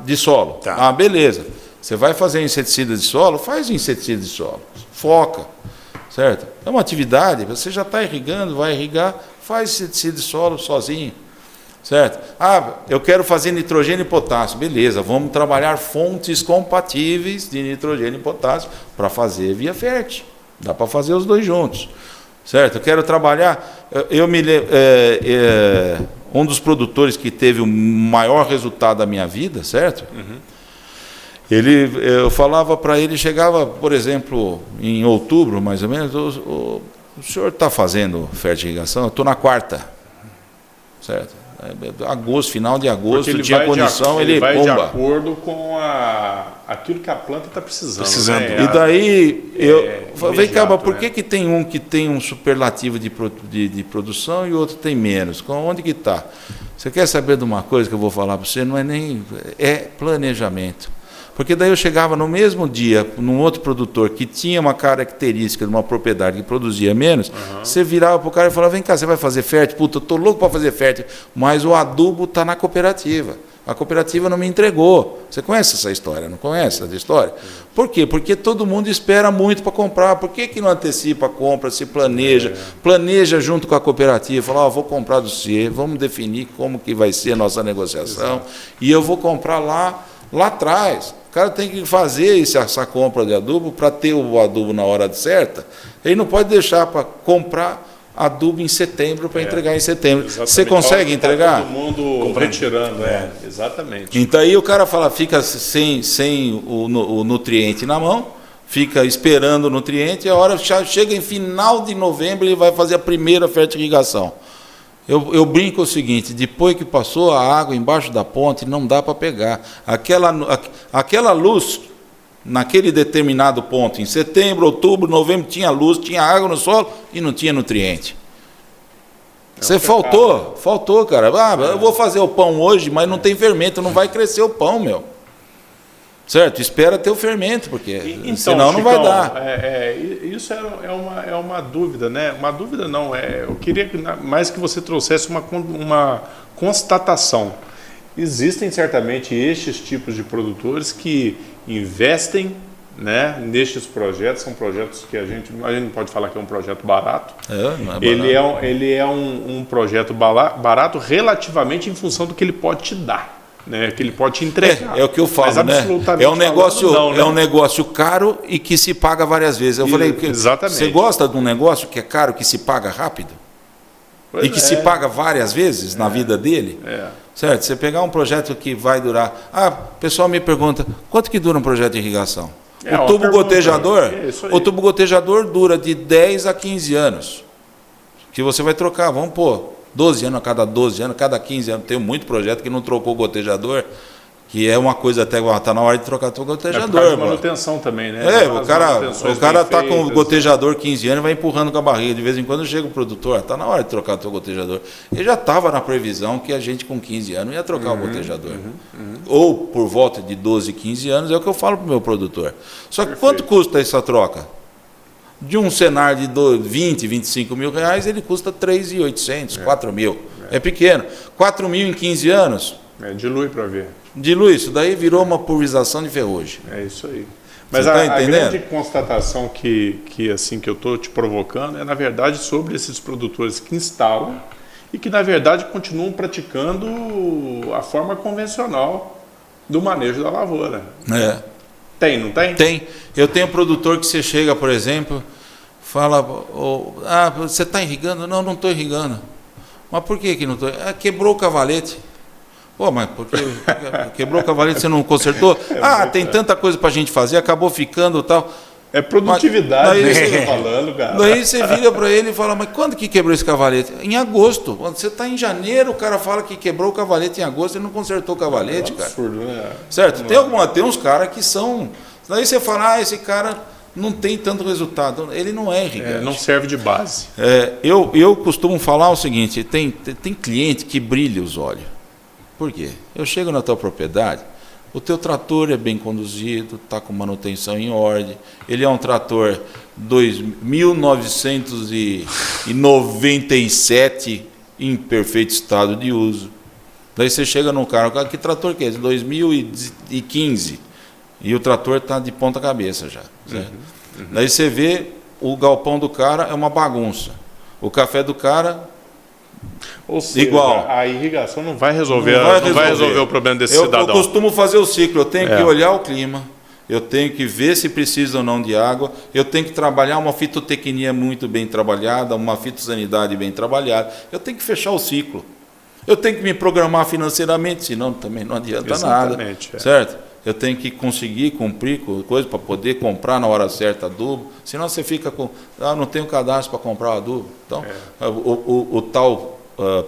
de solo. Tá. Beleza. Você vai fazer inseticida de solo, faz o inseticida de solo. Foca. Certo? É uma atividade, você já está irrigando, vai irrigar, faz inseticida de solo sozinho. Certo? Eu quero fazer nitrogênio e potássio. Beleza, vamos trabalhar fontes compatíveis de nitrogênio e potássio para fazer via fértil. Dá para fazer os dois juntos. Certo? Eu quero trabalhar... um dos produtores que teve o maior resultado da minha vida, certo? Eu falava para ele, chegava, por exemplo, em outubro, mais ou menos, o senhor está fazendo fertirrigação? Eu estou na quarta, certo? Agosto, final de agosto, tinha condição, ele vai bomba. de acordo com aquilo que a planta está precisando. Né? E daí, vem cá, mas por que tem um que tem um superlativo de produção e o outro tem menos? Onde que está? Você quer saber de uma coisa que eu vou falar para você? Não é nem... É planejamento. Porque daí eu chegava no mesmo dia, num outro produtor que tinha uma característica de uma propriedade que produzia menos, você virava para o cara e falava, vem cá, você vai fazer fértil? Puta, eu estou louco para fazer fértil, mas o adubo está na cooperativa. A cooperativa não me entregou. Você conhece essa história, não conhece essa história? Por quê? Porque todo mundo espera muito para comprar. Por que não antecipa a compra, se planeja? Planeja junto com a cooperativa, fala, vou comprar do você, vamos definir como que vai ser a nossa negociação, e eu vou comprar lá atrás. O cara tem que fazer essa compra de adubo para ter o adubo na hora certa. Ele não pode deixar para comprar adubo em setembro para entregar em setembro. Exatamente. Você consegue entregar? Todo mundo retirando, exatamente. Então aí o cara fica sem o nutriente na mão, fica esperando o nutriente, e a hora chega em final de novembro ele vai fazer a primeira fertirrigação. Eu brinco o seguinte, depois que passou a água embaixo da ponte, não dá para pegar. Aquela luz, naquele determinado ponto, em setembro, outubro, novembro, tinha luz, tinha água no solo e não tinha nutriente. Você faltou, cara. Eu vou fazer o pão hoje, mas não tem fermento, não vai crescer o pão, meu. Certo? Espera ter o fermento, porque então, senão não vai dar. Isso é uma dúvida, né? Uma dúvida não, eu queria mais que você trouxesse uma constatação. Existem certamente estes tipos de produtores que investem, né, nestes projetos, são projetos que a gente não pode falar que é um projeto barato. Não é barato. Ele é um projeto barato relativamente em função do que ele pode te dar. Né, que ele pode te entregar. É o que eu falo, né? É um negócio caro e que se paga várias vezes. Eu falei, exatamente. Você gosta de um negócio que é caro, que se paga rápido? E que se paga várias vezes na vida dele? Certo? Você pegar um projeto que vai durar... o pessoal me pergunta, quanto que dura um projeto de irrigação? O tubo gotejador dura de 10 a 15 anos. Que você vai trocar, vamos pôr 12 anos a cada 12 anos, cada 15 anos. Tem muito projeto que não trocou o gotejador, que é uma coisa até está na hora de trocar o gotejador. É manutenção também, né? O cara está com o gotejador 15 anos e vai empurrando com a barriga. De vez em quando chega o produtor, está na hora de trocar o gotejador. Ele já estava na previsão que a gente com 15 anos ia trocar o gotejador. Ou por volta de 12, 15 anos, é o que eu falo para o meu produtor. Só que quanto custa essa troca? De um cenário de 20, 25 mil reais, ele custa 3.800, 4 mil. É pequeno. 4 mil em 15 anos? Dilui para ver. Dilui, isso daí virou uma pulverização de ferrugem. É isso aí. Mas a grande constatação que eu estou te provocando é, na verdade, sobre esses produtores que instalam e que, na verdade, continuam praticando a forma convencional do manejo da lavoura. Tem, não tem? Tem. Eu tenho um produtor que você chega, por exemplo, fala, você está irrigando? Não, não estou irrigando. Mas por que não estou? Quebrou o cavalete. Pô, mas porque quebrou o cavalete, você não consertou? Tem tanta coisa para a gente fazer, acabou ficando e tal. É produtividade que você está falando, cara. Daí você vira para ele e fala, mas quando que quebrou esse cavalete? Em agosto. Quando você está em janeiro, o cara fala que quebrou o cavalete em agosto e não consertou o cavalete, cara. Absurdo, né? Certo? Tem uns caras que são... Daí você fala, esse cara não tem tanto resultado. Ele não é irrigante. Não serve de base. Eu costumo falar o seguinte, tem cliente que brilha os olhos. Por quê? Eu chego na tua propriedade, o teu trator é bem conduzido, está com manutenção em ordem, ele é um trator 1997 em perfeito estado de uso. Daí você chega num cara, que trator que é? 2015. E o trator está de ponta cabeça já. Daí você vê, o galpão do cara é uma bagunça. O café do cara... Ou seja, igual. A irrigação não vai resolver o problema desse cidadão. Eu costumo fazer o ciclo, eu tenho que olhar o clima, eu tenho que ver se precisa ou não de água, eu tenho que trabalhar uma fitotecnia muito bem trabalhada, uma fitossanidade bem trabalhada, eu tenho que fechar o ciclo. Eu tenho que me programar financeiramente, senão também não adianta nada. Certo? Eu tenho que conseguir cumprir com coisa para poder comprar na hora certa adubo, senão você fica com, não tenho cadastro para comprar o adubo. Então, o tal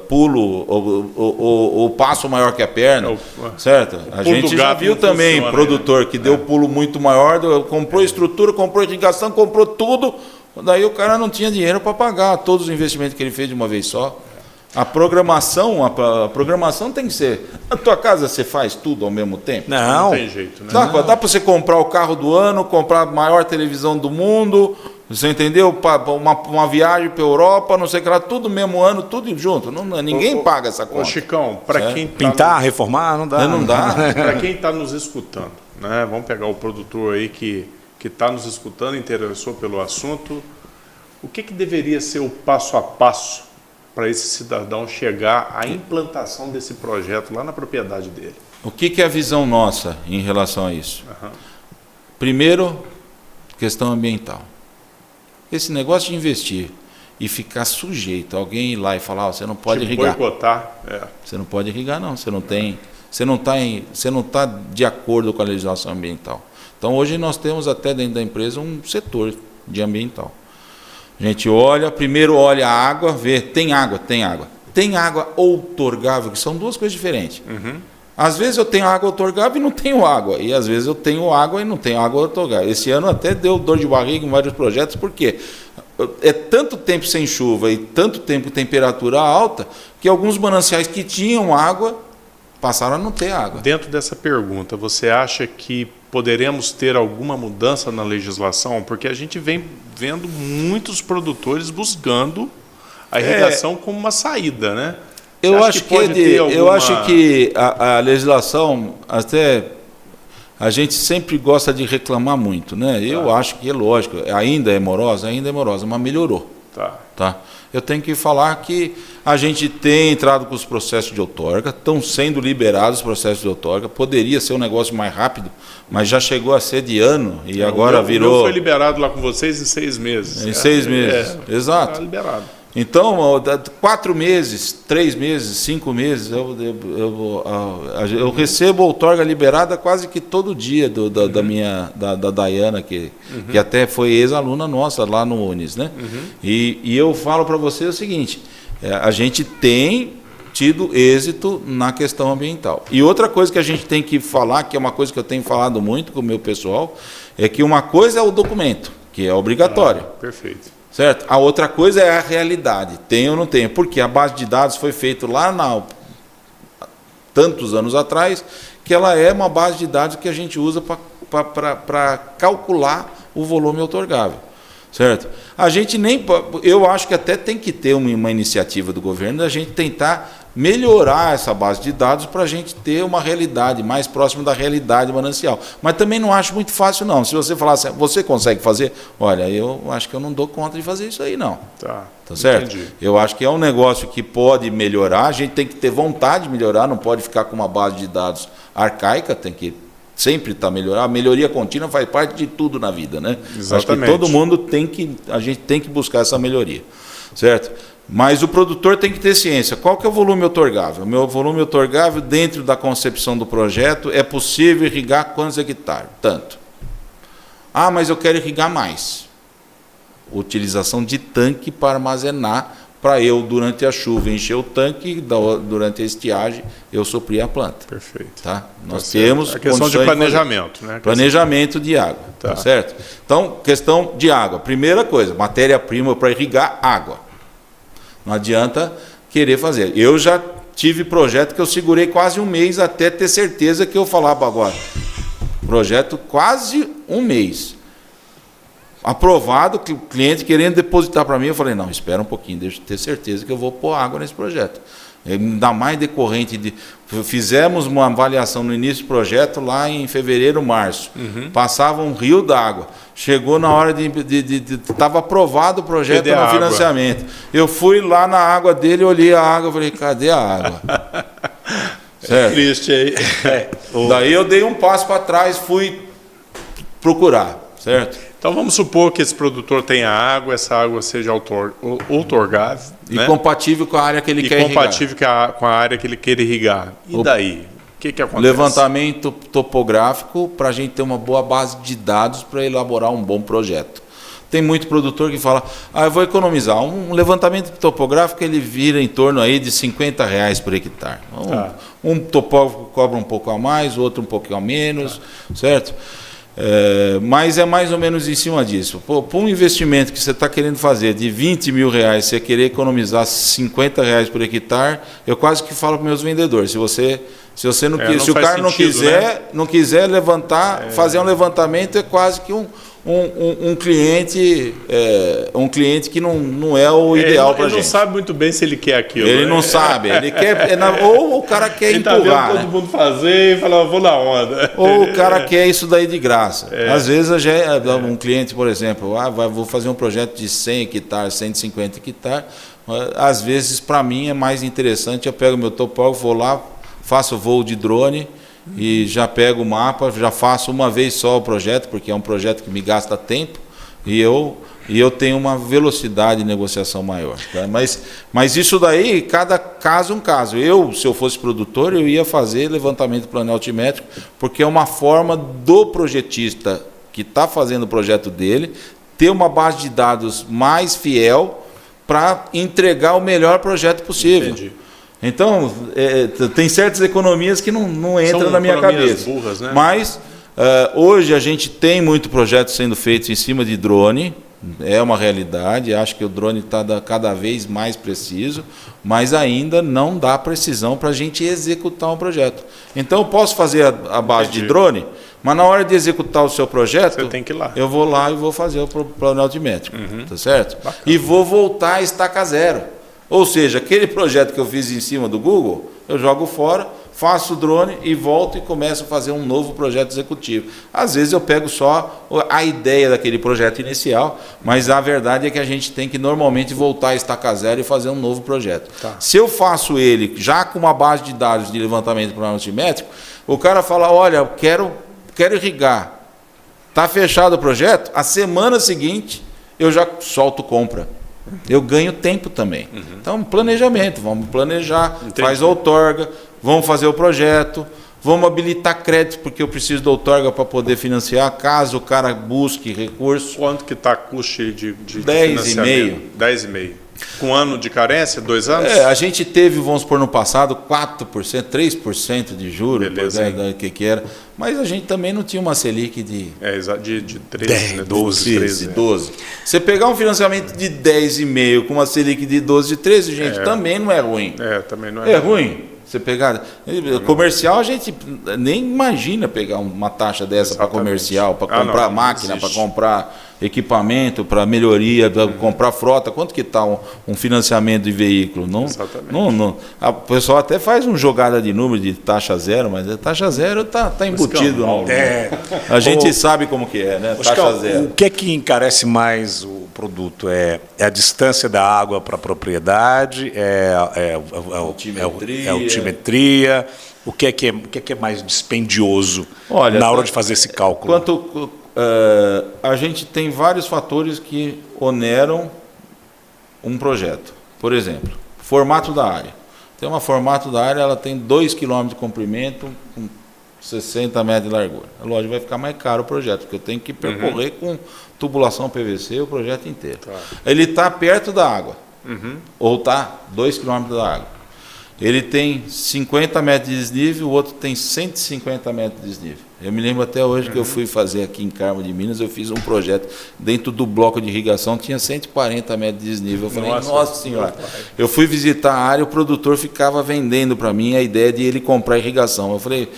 pulo, o passo maior que a perna, certo? A gente já viu também produtor que deu pulo muito maior, comprou estrutura, comprou irrigação, comprou tudo, daí o cara não tinha dinheiro para pagar todos os investimentos que ele fez de uma vez só. A programação tem que ser... Na tua casa você faz tudo ao mesmo tempo? Não. Não tem jeito, né? Dá para você comprar o carro do ano, comprar a maior televisão do mundo, você entendeu? Uma viagem para a Europa, não sei o que lá, tudo mesmo ano, tudo junto. Ninguém paga essa conta. Ô Chicão, para quem Pintar, reformar, não dá. Não dá. Para quem está nos escutando, né? Vamos pegar o produtor aí que está nos escutando, interessou pelo assunto. O que deveria ser o passo a passo para esse cidadão chegar à implantação desse projeto lá na propriedade dele? O que é a visão nossa em relação a isso? Primeiro, questão ambiental. Esse negócio de investir e ficar sujeito a alguém ir lá e falar, você não pode irrigar. Boicotar. Você não pode irrigar, não. Você não está de acordo com a legislação ambiental. Então, hoje nós temos até dentro da empresa um setor de ambiental. A gente primeiro olha a água, vê, tem água. Tem água outorgável, que são duas coisas diferentes. Às vezes eu tenho água outorgável e não tenho água. E às vezes eu tenho água e não tenho água outorgável. Esse ano até deu dor de barriga em vários projetos, porque é tanto tempo sem chuva e tanto tempo com temperatura alta, que alguns mananciais que tinham água passaram a não ter água. Dentro dessa pergunta, você acha que poderemos ter alguma mudança na legislação? Porque a gente vem vendo muitos produtores buscando a irrigação como uma saída, né? Eu acho que a legislação, até a gente sempre gosta de reclamar muito, né? Eu acho que é lógico, ainda é morosa, mas melhorou. Tá? Eu tenho que falar que a gente tem entrado com os processos de outorga, estão sendo liberados os processos de outorga, poderia ser um negócio mais rápido, mas já chegou a ser de ano e agora virou... O meu foi liberado lá com vocês em 6 meses. Em 6 meses, exato. Está liberado. Então, 4 meses, 3 meses, 5 meses, eu recebo outorga liberada quase que todo dia da Dayana, que até foi ex-aluna nossa lá no UNES, né? E eu falo para você o seguinte, a gente tem tido êxito na questão ambiental. E outra coisa que a gente tem que falar, que é uma coisa que eu tenho falado muito com o meu pessoal, é que uma coisa é o documento, que é obrigatório. Perfeito. Certo? A outra coisa é a realidade, tem ou não tem, porque a base de dados foi feita lá tantos anos atrás, que ela é uma base de dados que a gente usa para calcular o volume outorgável. Certo? Eu acho que até tem que ter uma iniciativa do governo da gente tentar melhorar essa base de dados para a gente ter uma realidade mais próxima da realidade manancial. Mas também não acho muito fácil, não. Se você falar assim, você consegue fazer? Olha, eu acho que eu não dou conta de fazer isso aí, não. Tá certo? Entendi. Eu acho que é um negócio que pode melhorar, a gente tem que ter vontade de melhorar, não pode ficar com uma base de dados arcaica, tem que sempre estar melhorando. A melhoria contínua faz parte de tudo na vida, né? Exatamente. Acho que todo mundo a gente tem que buscar essa melhoria, certo? Mas o produtor tem que ter ciência. Qual que é o volume outorgável? O meu volume outorgável, dentro da concepção do projeto, é possível irrigar quantos hectares? Tanto. Ah, mas eu quero irrigar mais. Utilização de tanque para armazenar, para eu, durante a chuva, encher o tanque, durante a estiagem, eu suprir a planta. Perfeito. Tá? Nós temos a questão de planejamento, né? Planejamento de água, tá certo? Então, questão de água. Primeira coisa, matéria-prima para irrigar água. Não adianta querer fazer. Eu já tive projeto que eu segurei quase um mês até ter certeza que eu falava agora. Projeto quase um mês. Aprovado, que o cliente querendo depositar para mim, eu falei, não, espera um pouquinho, deixa eu ter certeza que eu vou pôr água nesse projeto. Ainda mais decorrente de... Fizemos uma avaliação no início do projeto lá em fevereiro, março. Passava um rio d'água. Chegou na hora estava aprovado o projeto no financiamento. Eu fui lá na água dele, olhei a água, falei, cadê a água? É triste aí. Daí eu dei um passo para trás, fui procurar, certo? Então vamos supor que esse produtor tenha água, essa água seja outorgável. E né? Compatível com a área que ele quer irrigar. E compatível com a área que ele quer irrigar. E daí? O que acontece? Levantamento topográfico para a gente ter uma boa base de dados para elaborar um bom projeto. Tem muito produtor que fala, eu vou economizar. Um levantamento topográfico ele vira em torno aí de R$50 por hectare. Um topógrafo cobra um pouco a mais, o outro um pouquinho a menos, certo? Mas é mais ou menos em cima disso. Por um investimento que você está querendo fazer de 20 mil reais, você querer economizar 50 reais por hectare, eu quase que falo para meus vendedores, se o cara não quiser levantar, fazer um levantamento, é quase que um cliente que não é o ideal para a gente. Ele não sabe muito bem se ele quer aquilo. Ele não sabe, ele quer, ou o cara quer ele empurrar. Ele tá vendo todo mundo fazer e fala, vou na onda. Ou o cara quer isso daí de graça. Às vezes um cliente, por exemplo, vou fazer um projeto de 100 hectares, 150 hectares. Às vezes, para mim, é mais interessante, eu pego meu topógrafo, vou lá, faço voo de drone e já pego o mapa, já faço uma vez só o projeto, porque é um projeto que me gasta tempo e eu tenho uma velocidade de negociação maior. Tá? Mas isso daí, cada caso é um caso. Se eu fosse produtor, eu ia fazer levantamento plano altimétrico, porque é uma forma do projetista que está fazendo o projeto dele ter uma base de dados mais fiel para entregar o melhor projeto possível. Entendi. Então, tem certas economias que não entram na minha cabeça. Burras, né? Mas, hoje a gente tem muito projeto sendo feito em cima de drone, é uma realidade, acho que o drone está cada vez mais preciso, mas ainda não dá precisão para a gente executar um projeto. Então, eu posso fazer a base de drone, mas na hora de executar o seu projeto, você tem que ir lá. Eu vou lá e vou fazer o plano altimétrico, tá certo? Bacana. E vou voltar a estaca zero. Ou seja, aquele projeto que eu fiz em cima do Google, eu jogo fora, faço o drone e volto e começo a fazer um novo projeto executivo. Às vezes eu pego só a ideia daquele projeto inicial, mas a verdade é que a gente tem que normalmente voltar a estaca zero e fazer um novo projeto. Tá. Se eu faço ele já com uma base de dados de levantamento plano altimétrico, o cara fala, olha, eu quero irrigar. Está fechado o projeto, a semana seguinte eu já solto compra. Eu ganho tempo também. Então, planejamento, vamos planejar, faz a outorga, vamos fazer o projeto, vamos habilitar crédito, porque eu preciso da outorga para poder financiar, caso o cara busque recurso. Quanto que está a custo de 10,5. 10,5. Com ano de carência, 2 anos? A gente teve, vamos supor, no passado, 4%, 3% de juros, que era. Mas a gente também não tinha uma Selic de 13, 12. Você pegar um financiamento de 10,5 com uma Selic de 12, 13, gente, também não é ruim. Também não é ruim. Você pegar comercial, a gente nem imagina pegar uma taxa dessa para comercial, para comprar máquina, para comprar equipamento, para melhoria, para comprar frota. Quanto que está um financiamento de veículo? O pessoal até faz uma jogada de número de taxa zero, mas a taxa zero está embutido. A gente sabe como que é, né? Taxa zero. O que é que encarece mais o produto? É a distância da água para a propriedade? É a altimetria? O que é que é mais dispendioso na hora de fazer esse cálculo? A gente tem vários fatores que oneram um projeto. Por exemplo, formato da área. Tem uma formato da área, ela tem 2 km de comprimento com 60 metros de largura. Lógico, vai ficar mais caro o projeto, porque eu tenho que percorrer com tubulação PVC o projeto inteiro. Tá. Ele está perto da água, ou está 2 km da água. Ele tem 50 metros de desnível, o outro tem 150 metros de desnível. Eu me lembro até hoje que eu fui fazer aqui em Carmo de Minas, eu fiz um projeto dentro do bloco de irrigação, tinha 140 metros de desnível. Eu falei, nossa senhora. Eu fui visitar a área, o produtor ficava vendendo para mim a ideia de ele comprar irrigação. Eu falei,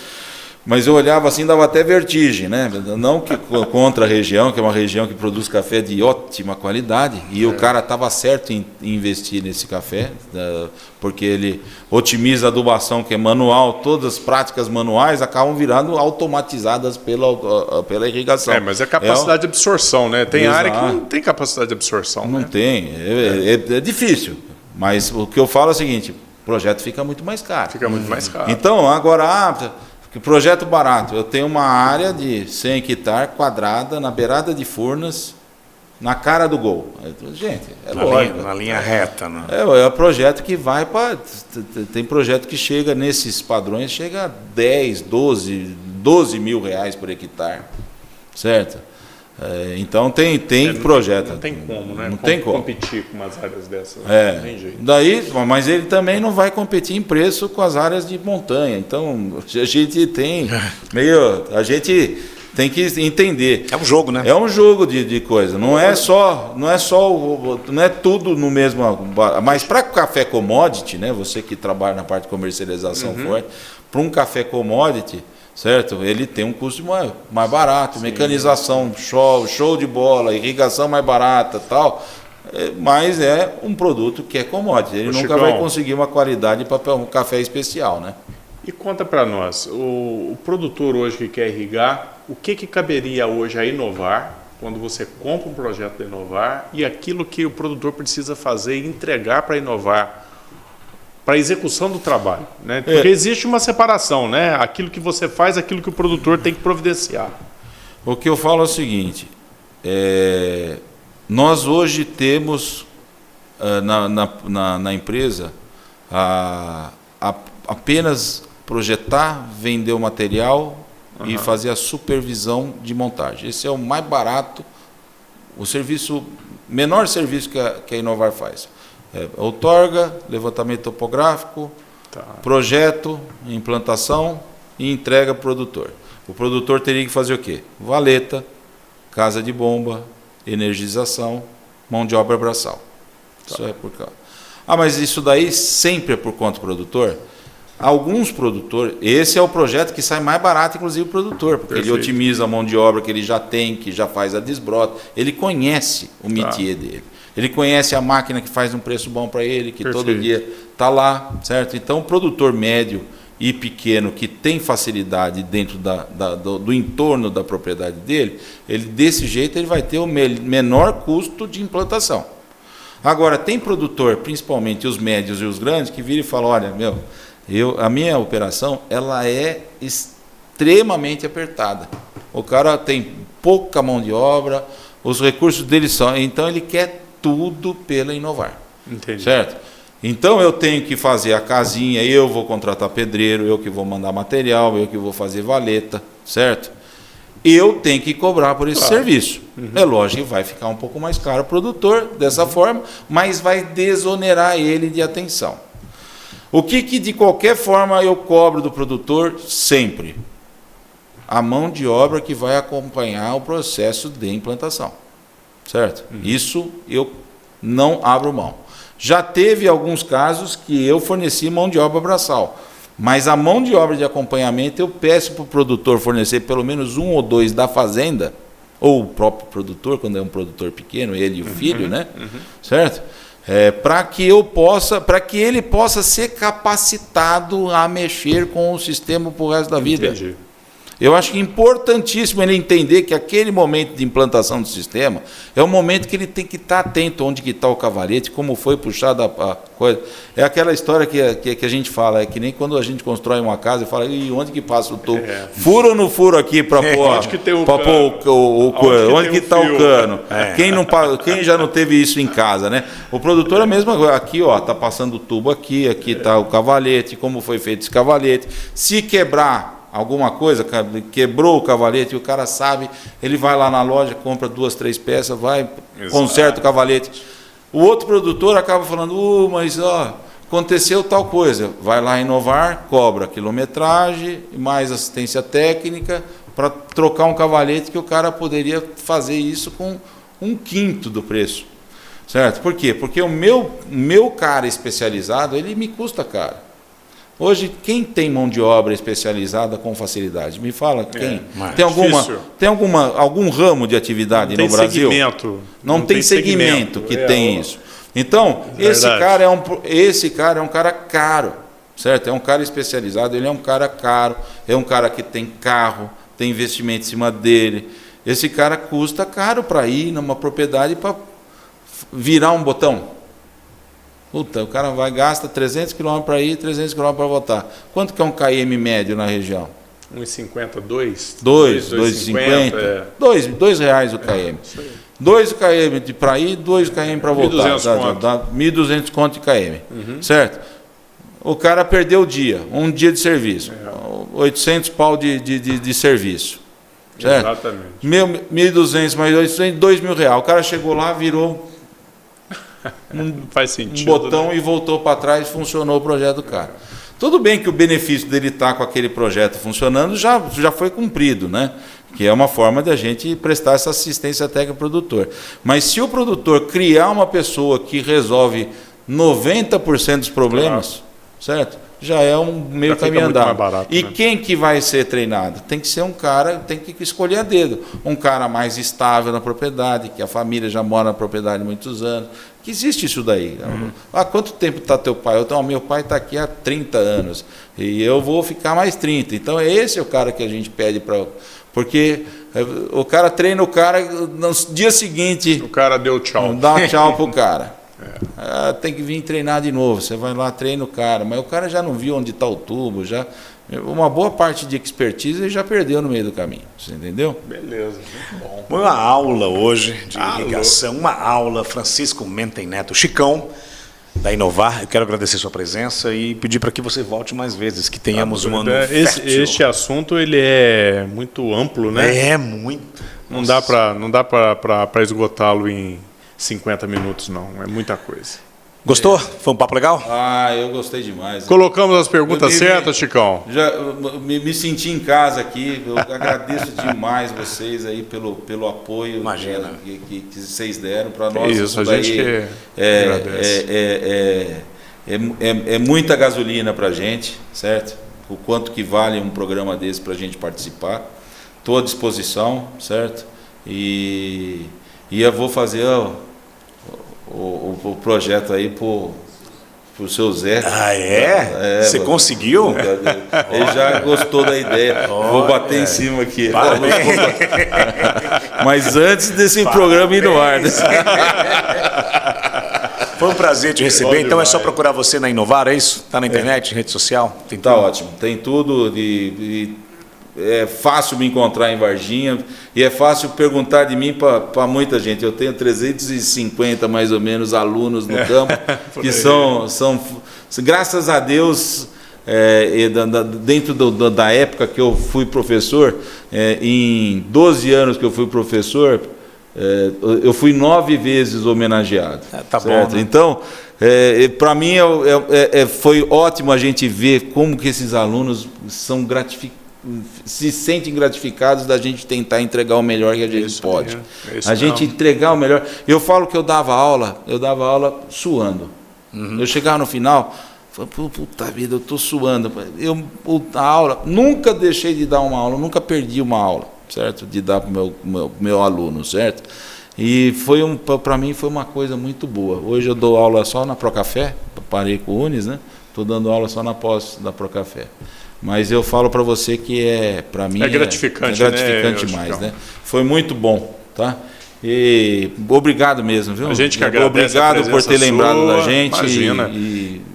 mas eu olhava assim, dava até vertigem, né? Não que contra a região, que é uma região que produz café de ótima qualidade, e o cara estava certo em investir nesse café, porque ele otimiza a adubação, que é manual, todas as práticas manuais acabam virando automatizadas pela irrigação. Mas é capacidade de absorção, né? Tem área que não tem capacidade de absorção. Não tem, é difícil, mas o que eu falo é o seguinte, o projeto fica muito mais caro. Fica muito mais caro. Então, agora... Que projeto barato, eu tenho uma área de 100 hectares quadrada na beirada de Furnas, na cara do gol. Gente, lógico. Na linha reta, né? É o projeto que vai para... Tem projeto que chega nesses padrões, chega a 10, 12 mil reais por hectare, certo? Então tem projeto. Não tem como, né? Não tem como competir com umas áreas dessas. Não tem jeito. Mas ele também não vai competir em preço com as áreas de montanha. Então a gente tem tem que entender. É um jogo, né? É um jogo de coisa. Não é tudo no mesmo. Mas para café commodity, né? Você que trabalha na parte de comercialização forte, para um café commodity, certo? Ele tem um custo mais barato, mecanização, show de bola, irrigação mais barata, tal. Mas é um produto que é commodity. Ele nunca vai conseguir uma qualidade para um café especial, né? E conta para nós, o produtor hoje que quer irrigar, o que caberia hoje a Inovar, quando você compra um projeto da Inovar, e aquilo que o produtor precisa fazer e entregar para a Inovar, para a execução do trabalho, né? Porque existe uma separação, né? Aquilo que você faz, aquilo que o produtor tem que providenciar. O que eu falo é o seguinte, nós hoje temos na empresa apenas projetar, vender o material e fazer a supervisão de montagem. Esse é o mais barato, menor serviço que a Inovar faz. Outorga, levantamento topográfico, projeto, implantação e entrega para o produtor. O produtor teria que fazer o quê? Valeta, casa de bomba, energização, mão de obra braçal. Isso é por causa. Mas isso daí sempre é por conta do produtor? Alguns produtores, esse é o projeto que sai mais barato, inclusive o produtor, porque ele otimiza a mão de obra que ele já tem, que já faz a desbrota, ele conhece o métier dele, ele conhece a máquina que faz um preço bom para ele, que todo dia está lá, certo? Então o produtor médio e pequeno que tem facilidade dentro do entorno da propriedade dele, ele desse jeito ele vai ter o menor custo de implantação. Agora, tem produtor, principalmente os médios e os grandes, que viram e falam, olha, a minha operação ela é extremamente apertada. O cara tem pouca mão de obra, os recursos dele são... Então, ele quer tudo pela Inovar. Entendi. Certo? Então, eu tenho que fazer a casinha, eu vou contratar pedreiro, eu que vou mandar material, eu que vou fazer valeta, certo? Eu tenho que cobrar por esse serviço. É lógico que vai ficar um pouco mais caro o produtor dessa forma, mas vai desonerar ele de atenção. O que de qualquer forma eu cobro do produtor? Sempre. A mão de obra que vai acompanhar o processo de implantação. Certo? Isso eu não abro mão. Já teve alguns casos que eu forneci mão de obra braçal. Mas a mão de obra de acompanhamento eu peço para o produtor fornecer pelo menos um ou dois da fazenda, ou o próprio produtor, quando é um produtor pequeno, ele e o filho, né? Certo? Para que ele possa ser capacitado a mexer com o sistema para o resto da vida. Entendi. Eu acho que é importantíssimo ele entender que aquele momento de implantação do sistema é um momento que ele tem que estar atento onde que está o cavalete, como foi puxada a coisa. É aquela história que a gente fala, é que nem quando a gente constrói uma casa e fala, e onde que passa o tubo? Furo ou não furo aqui para pôr? Onde que tem o cano? Onde que está o cano? Quem já não teve isso em casa, né? O produtor é a mesma coisa. Aqui, está passando o tubo aqui está o cavalete, como foi feito esse cavalete. Se quebrar alguma coisa, quebrou o cavalete, e o cara sabe, ele vai lá na loja, compra 2, 3 peças, vai, conserta o cavalete. O outro produtor acaba falando, mas aconteceu tal coisa, vai lá Inovar, cobra quilometragem, mais assistência técnica, para trocar um cavalete que o cara poderia fazer isso com 1/5 do preço. Certo? Por quê? Porque o meu cara especializado, ele me custa caro. Hoje, quem tem mão de obra especializada com facilidade? Me fala, quem? Tem algum ramo de atividade no Brasil? Não tem segmento que tem isso. Então, esse cara é um cara caro, certo? É um cara especializado, ele é um cara caro, é um cara que tem carro, tem investimento em cima dele. Esse cara custa caro para ir numa propriedade para virar um botão. Puta, o cara gasta 300 km para ir, 300 km para voltar. Quanto que é um KM médio na região? 1,50, 2? 2,50? R$2 o KM. 2 km para ir, 2 km para voltar. 1.200 conto de KM. Certo? O cara perdeu o dia, um dia de serviço. 800 pau de serviço. Certo? Exatamente. 1.200 mais 800, R$2.000. O cara chegou lá, virou faz sentido, um botão, né? E voltou para trás, funcionou o projeto do cara. Tudo bem que o benefício dele estar com aquele projeto funcionando já foi cumprido, né? que é uma forma de a gente prestar essa assistência técnica ao produtor. Mas se o produtor criar uma pessoa que resolve 90% dos problemas, certo? Já é um meio caminho andado. Barato, e né? Quem que vai ser treinado? Tem que ser um cara, tem que escolher a dedo. Um cara mais estável na propriedade, que a família já mora na propriedade há muitos anos. Que existe isso daí. Há quanto tempo está teu pai? Meu pai está aqui há 30 anos. E eu vou ficar mais 30. Então, esse é o cara que a gente pede para... Porque o cara treina o cara, no dia seguinte... O cara deu tchau. Dá tchau pro cara. Tem que vir treinar de novo. Você vai lá, treina o cara, mas o cara já não viu onde está o tubo, já uma boa parte de expertise ele já perdeu no meio do caminho. Você entendeu? Beleza, muito bom. Uma aula hoje de irrigação, uma aula. Francisco Mentem Neto, Chicão, da Inovar. Eu quero agradecer sua presença e pedir para que você volte mais vezes, que tenhamos um ano fértil. Este assunto ele é muito amplo, né? É muito. Não dá para esgotá-lo em 50 minutos, não. É muita coisa. Gostou? Foi um papo legal? Eu gostei demais. Colocamos as perguntas certas, Chicão? Já me senti em casa aqui. Eu agradeço demais vocês aí pelo apoio. Imagina. Que vocês deram para nós. Isso, a gente agradece. É muita gasolina para a gente, certo? O quanto que vale um programa desse para a gente participar. Estou à disposição, certo? E eu vou fazer o projeto aí pro seu Zé. Ah, é? Você conseguiu? Ele já gostou da ideia. Vou bater em cima aqui. Mas antes desse programa ir no ar. Né? Foi um prazer te receber. Então é só procurar você na Inovar, é isso? Tá na internet, rede social? Tem tá tudo? Ótimo. Tem tudo. É fácil me encontrar em Varginha e é fácil perguntar de mim para muita gente. Eu tenho 350 mais ou menos alunos no campo que são graças a Deus, dentro da época que eu fui professor, em 12 anos que eu fui professor, eu fui 9 vezes homenageado. Tá certo? bom, né? Então, para mim foi ótimo a gente ver como que esses alunos são se sentem gratificados da gente tentar entregar o melhor que a gente pode. A gente entregar o melhor. Eu falo que eu dava aula suando. Eu chegava no final, falava, puta vida, eu estou suando. A aula, nunca deixei de dar uma aula, nunca perdi uma aula, certo? De dar para o meu aluno, certo? E para mim foi uma coisa muito boa. Hoje eu dou aula só na Procafé, parei com o Unis, né? Estou dando aula só na pós da Procafé. Mas eu falo para você que para mim é gratificante, demais, né? Foi muito bom, tá? E obrigado mesmo, viu? A gente que agradece. Obrigado por ter lembrado da gente. Imagina.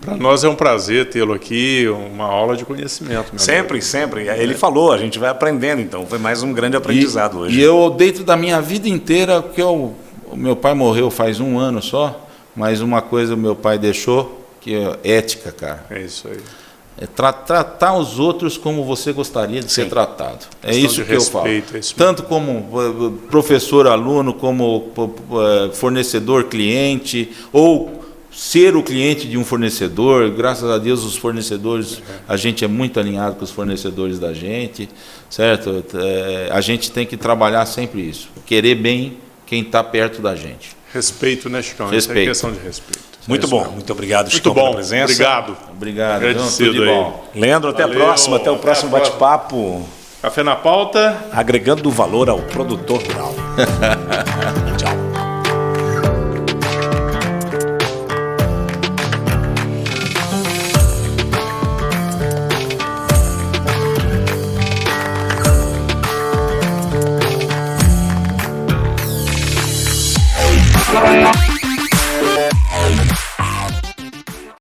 Para nós é um prazer tê-lo aqui, uma aula de conhecimento. Sempre. Ele falou, a gente vai aprendendo, então foi mais um grande aprendizado hoje. E eu, dentro da minha vida inteira, o meu pai morreu faz 1 ano só, mas uma coisa o meu pai deixou, que é ética, cara. É isso aí. Tratar os outros como você gostaria de ser tratado. É isso que eu falo. Tanto como professor, aluno, como fornecedor, cliente, ou ser o cliente de um fornecedor. Graças a Deus, os fornecedores, a gente é muito alinhado com os fornecedores da gente, certo? A gente tem que trabalhar sempre isso. Querer bem quem está perto da gente. Respeito, né, Chicão? Respeito. Isso é questão de respeito. Muito bom, muito obrigado, Chicão, pela presença. Obrigado. Agradecido tudo de bom. Leandro, até a próxima, até o próximo bate-papo. Café na pauta. Agregando valor ao produtor rural.